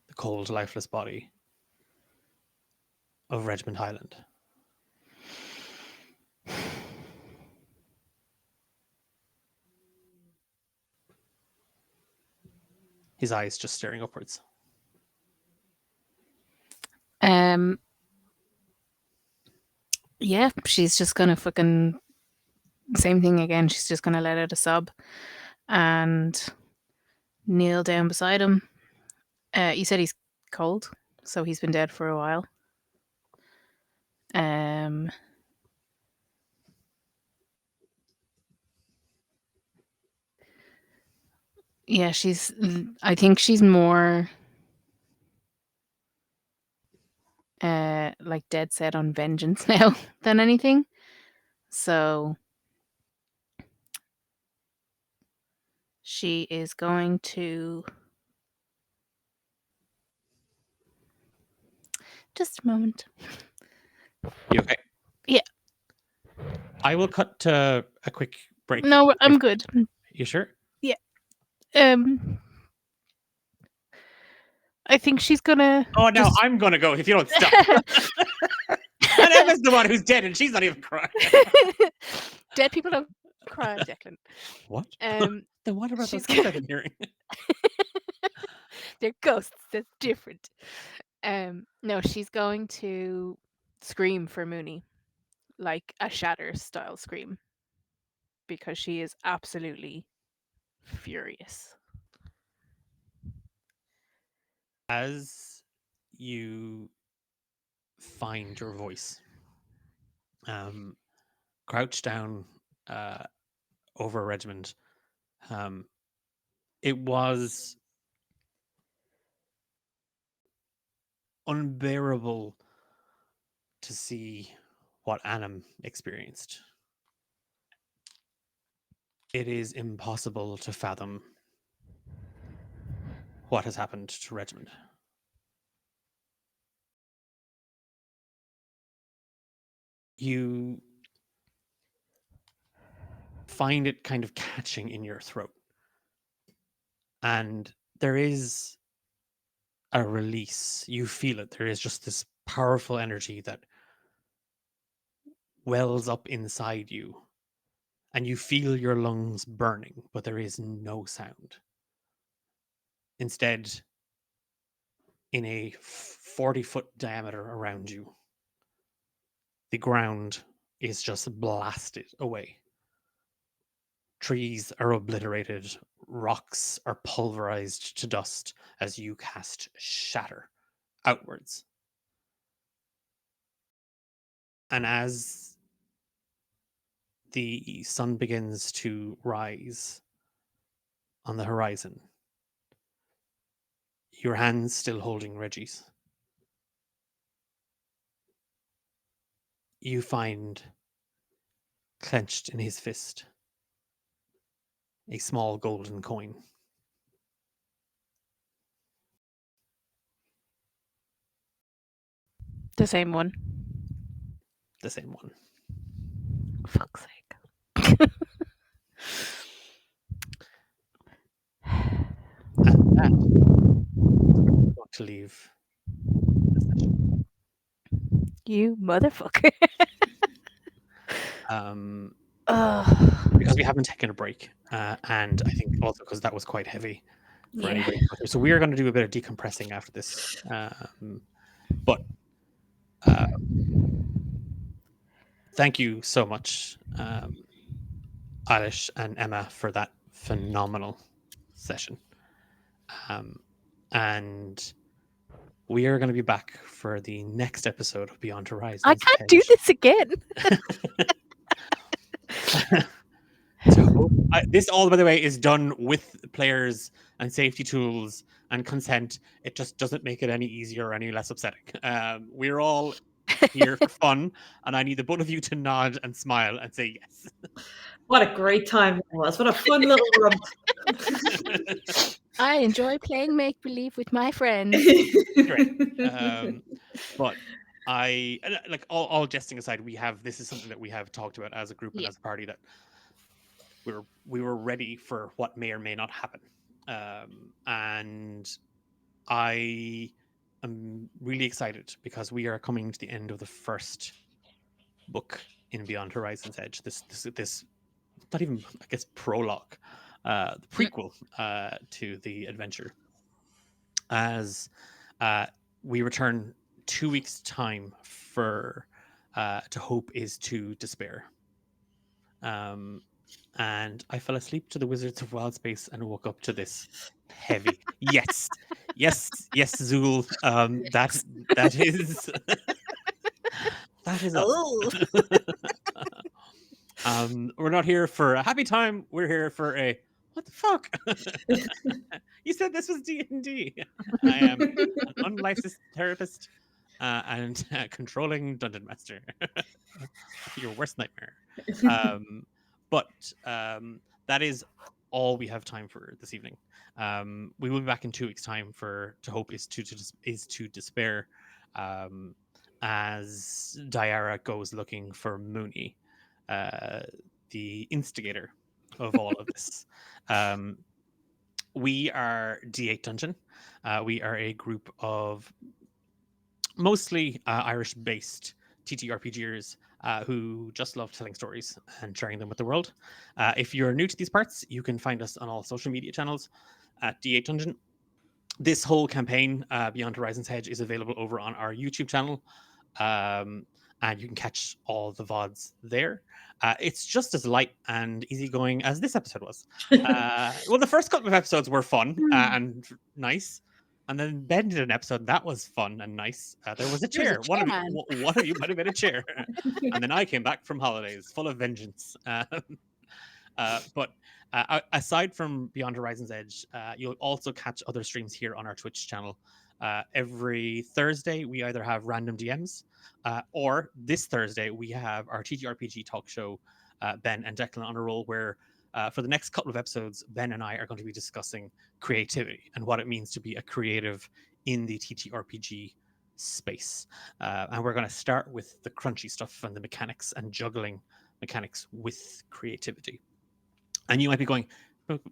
the cold, lifeless body of Regiment Highland. His eyes just staring upwards. Yeah, she's just gonna fucking same thing again. She's just gonna let out a sob and kneel down beside him. You said he's cold, so he's been dead for a while. Yeah, I think she's more like dead set on vengeance now than anything. So she is going to just a moment. You okay? Yeah. I will cut to a quick break. No, I'm good. You sure? Yeah. I think she's gonna. Oh, no, I'm gonna go if you don't stop. And Emma's the one who's dead, and she's not even crying. Dead people don't cry, Declan. What? Then what about those things I've been hearing? They're ghosts. That's different. No, she's going to scream for Mooney, like a Shatter style scream, because she is absolutely furious. As you find your voice, crouch down over Regiment. It was unbearable to see what Annam experienced. It is impossible to fathom what has happened to Regiment. You find it kind of catching in your throat. And there is a release. You feel it. There is just this powerful energy that wells up inside you. And you feel your lungs burning, but there is no sound. Instead, in a 40-foot diameter around you, the ground is just blasted away. Trees are obliterated, rocks are pulverized to dust as you cast Shatter outwards. And as the sun begins to rise on the horizon, your hands still holding Reggie's, you find clenched in his fist a small golden coin. The same one. The same one. Fuck's sake. And that is going to leave the session. You motherfucker. Because we haven't taken a break, and I think also because that was quite heavy for anybody. So we are going to do a bit of decompressing after this. But thank you so much, Eilish and Emma, for that phenomenal session. And we are going to be back for the next episode of Beyond Horizons. I can't do this again. So, this all, by the way, is done with players and safety tools and consent. It just doesn't make it any easier or any less upsetting. We're all here for fun, and I need the both of you to nod and smile and say yes. What a great time that was. What a fun little rump. I enjoy playing make believe with my friends. Great. But like all jesting aside, this is something that we have talked about as a group and Yeah. as a party, that we were ready for what may or may not happen. And I am really excited because we are coming to the end of the first book in Beyond Horizon's Edge. This not even, I guess, prologue, the Mm. prequel to the adventure, as we return 2 weeks time for to hope is to despair. Um, and I fell asleep to the Wizards of Wild Space and woke up to this heavy. Yes, yes, Zool. That is that is us. Oh. We're not here for a happy time. We're here for a what the fuck. You said this was D&D. I am an unlicensed therapist and controlling dungeon master. Your worst nightmare. Um, but that is all we have time for this evening. We will be back in 2 weeks' time for to hope is to despair, um, as Diara goes looking for Mooney, uh, the instigator of all of this. Um, we are D8 Dungeon. We are a group of mostly Irish-based TTRPGers who just love telling stories and sharing them with the world. If you're new to these parts, you can find us on all social media channels at D8 Dungeon. This whole campaign, Beyond Horizon's Edge, is available over on our YouTube channel. And you can catch all the VODs there. It's just as light and easygoing as this episode was. Well, the first couple of episodes were fun and nice. And then Ben did an episode that was fun and nice. There was a There was a chair. One of chair you, man. one of you might have been a chair. And then I came back from holidays full of vengeance. But aside from Beyond Horizon's Edge, you'll also catch other streams here on our Twitch channel. Every Thursday, we either have random DMs, or this Thursday, we have our TTRPG talk show, Ben and Declan on a roll, where for the next couple of episodes, Ben and I are going to be discussing creativity and what it means to be a creative in the TTRPG space. And we're going to start with the crunchy stuff and the mechanics and juggling mechanics with creativity. And you might be going,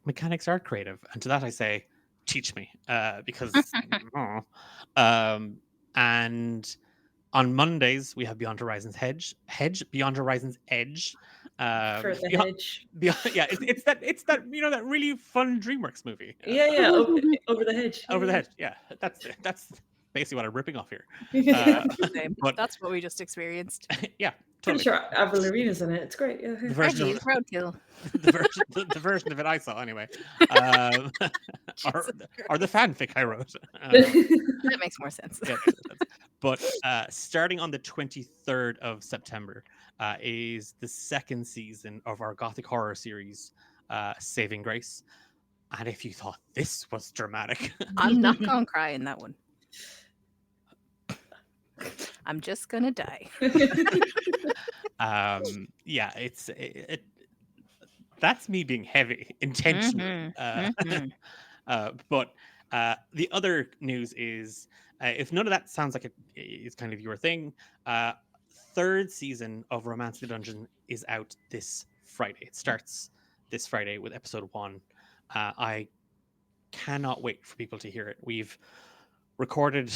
mechanics are creative. And to that I say, teach me, because oh. And on Mondays we have Beyond Horizon's Beyond Horizon's Edge. For the Beyond, hedge. yeah, it's that that really fun DreamWorks movie. Yeah, over the hedge. Over the Yeah, Hedge. Yeah, that's basically what I'm ripping off here. yeah. Same. But That's what we just experienced. yeah, Pretty totally. sure Avril Lavigne's in it. It's great. Yeah, The yeah. version Reggie of is roadkill. the version of it I saw anyway, um, or Jesus or the Christ. fanfic I wrote. That makes more sense. Yeah, but starting on the 23rd of September is the second season of our gothic horror series, Saving Grace. And if you thought this was dramatic, I'm not gonna cry in that one. I'm just gonna die. yeah, that's me being heavy intentionally. Mm-hmm. But the other news is, if none of that sounds like it is kind of your thing, uh, third season of Romance in the Dungeon is out this Friday. It starts this Friday with episode 1. I cannot wait for people to hear it. We've recorded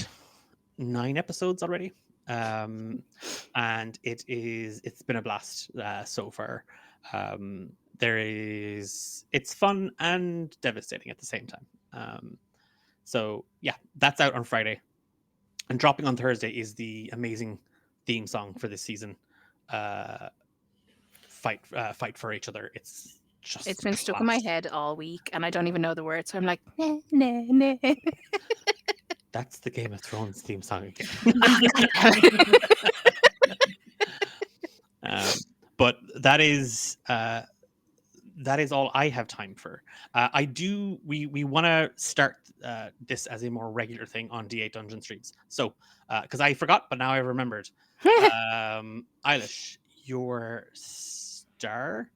9 episodes already. And it's been a blast so far. It's fun and devastating at the same time. So yeah, that's out on Friday, and dropping on Thursday is the amazing theme song for this season. Fight for each other. It's just It's been stuck in my class. head all week, and I don't even know the words. So I'm like, nah, nah, nah. That's the Game of Thrones theme song again. But that is all I have time for. We want to start this as a more regular thing on D8 Dungeon streams. So because I forgot, but now I remembered. Eilish, your star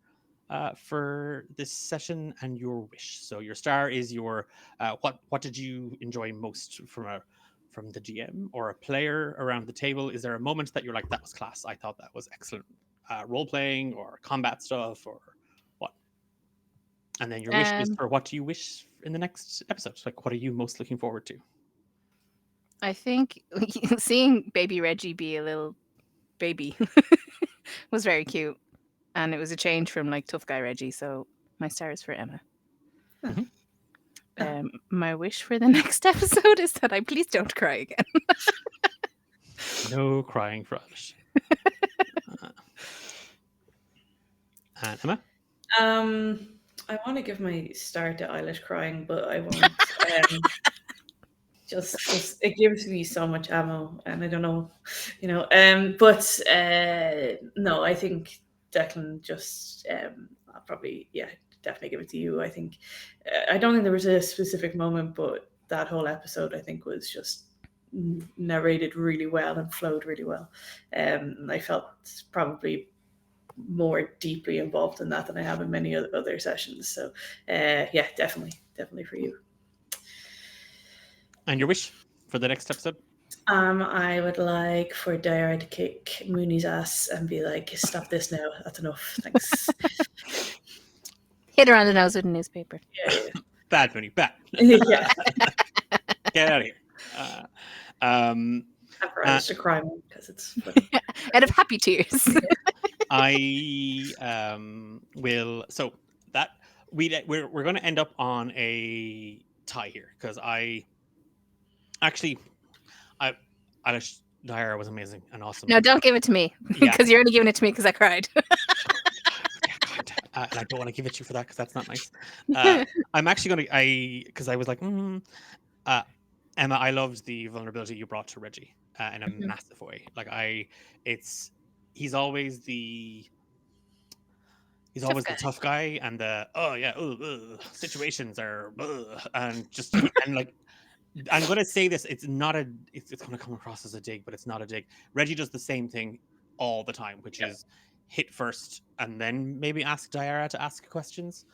for this session and your wish. So your star is your what did you enjoy most from the GM or a player around the table? Is there a moment that you're like, that was class? I thought that was excellent role playing or combat stuff or what? And then your wish is Um, for what do you wish in the next episode? Like, what are you most looking forward to? I think seeing baby Reggie be a little baby was very cute, and it was a change from like tough guy Reggie. So my star is for Emma. Mhm. My wish for the next episode is that I please don't cry again. No crying for Eilish. And Emma? I want to give my star to Eilish crying, but I won't. Just it gives me so much ammo, and I don't know, But no, I think Declan just I'll probably definitely give it to you. I think I don't think there was a specific moment, but that whole episode I think was just narrated really well and flowed really well. I felt probably more deeply involved in that than I have in many other sessions. So yeah, definitely for you. And your wish for the next episode? I would like for Dara to kick Mooney's ass and be like, "Stop this now. That's enough. Thanks." Hit her on the nose with a newspaper. Yeah, Bad, Mooney, bad. yeah. Get out of here. Um, And for Alice to cry because it's funny. Out of happy tears. I will. So that we're going to end up on a tie here because I Alish Dyer was amazing and awesome. No, don't give it to me because you're only giving it to me because I cried. And I don't want to give it to you for that because that's not nice. I'm actually going to because I was like, Emma, I loved the vulnerability you brought to Reggie in a massive way. Like he's always the tough guy and the situations are and just and like I'm gonna say this, it's not a it's gonna come across as a dig, but it's not a dig. Reggie does the same thing all the time, which is hit first and then maybe ask Diara to ask questions.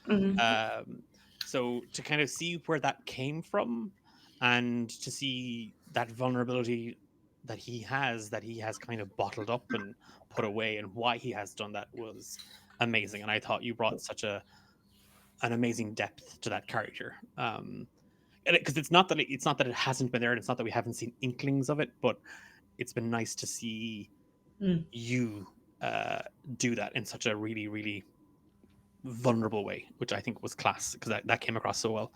So to kind of see where that came from and to see that vulnerability that he has kind of bottled up and put away and why he has done that was amazing. And I thought you brought such an amazing depth to that character. Because it's not that it hasn't been there, and it's not that we haven't seen inklings of it, but it's been nice to see you do that in such a really, really vulnerable way, which I think was class because that came across so well.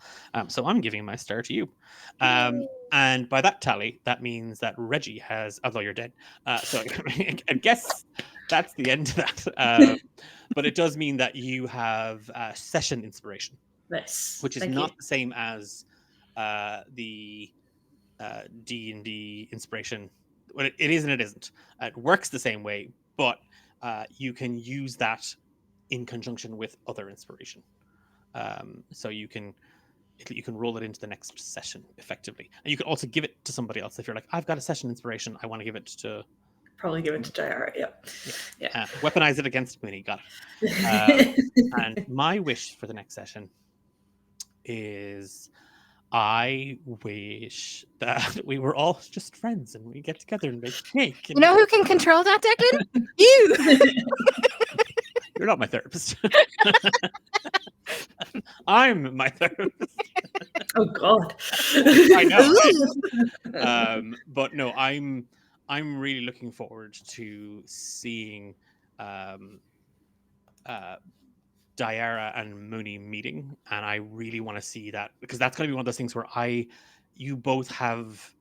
So I'm giving my star to you. And by that tally, that means that Reggie has, although you're dead, so I guess that's the end of that. But it does mean that you have session inspiration, which is not the same as the D&D inspiration. Well, it is and it isn't. It works the same way, but you can use that in conjunction with other inspiration. So you can roll it into the next session effectively, and you can also give it to somebody else if you're like, I've got a session inspiration, I want to give it to. Probably give it to JR. Yeah. Weaponize it against Mooney. Got it. And my wish for the next session is I wish that we were all just friends and we get together and make cake. You know who can control that, Declan? You! You're not my therapist. I'm my therapist. Oh God. I know. Right? But no, I'm really looking forward to seeing Diara and Mooney meeting, and I really want to see that because that's going to be one of those things where you both have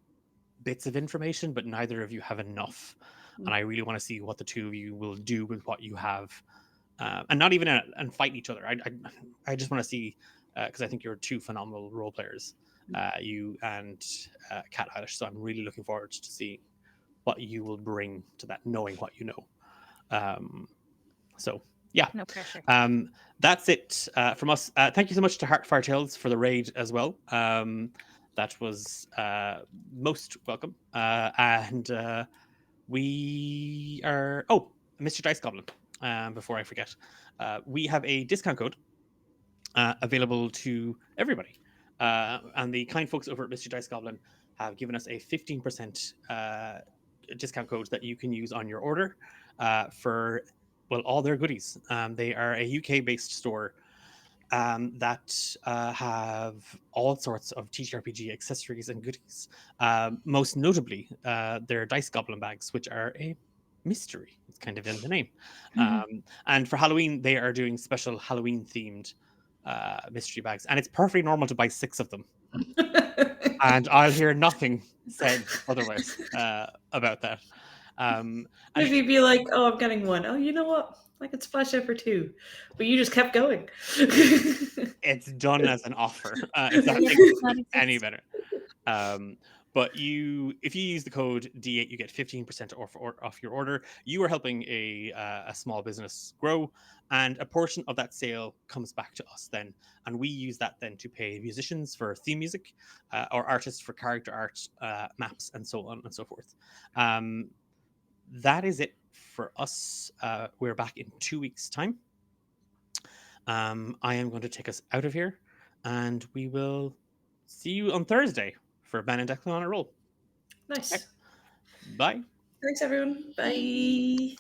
bits of information, but neither of you have enough, and I really want to see what the two of you will do with what you have, and not even and fight each other. I just want to see because I think you're two phenomenal role players, you and Kat Eilish. So I'm really looking forward to see what you will bring to that, knowing what you know. So yeah, no pressure. That's it from us. Thank you so much to Heartfire Tales for the raid as well. That was most welcome. And we are Mr. Dice Goblin. before I forget. We have a discount code available to everybody. And the kind folks over at Mystery Dice Goblin have given us a 15% discount code that you can use on your order for, well, all their goodies. They are a UK based store that have all sorts of TTRPG accessories and goodies. Most notably, their Dice Goblin bags, which are a mystery. It's kind of in the name. And for Halloween, they are doing special Halloween themed mystery bags, and it's perfectly normal to buy 6 of them. And I'll hear nothing said otherwise about that. And Maybe be like, oh, I'm getting one. Oh, you know what? I could splash out for 2. But you just kept going. it's done as an offer. If that Yes, makes it that any exists. better. But if you use the code D8, you get 15% off your order. You are helping a small business grow, and a portion of that sale comes back to us then, and we use that then to pay musicians for theme music, or artists for character art, maps, and so on and so forth. That is it for us. We're back in 2 weeks' time. I am going to take us out of here, and we will see you on Thursday for Ben and Declan on a roll. Okay. Nice. Bye. Thanks, everyone. Bye.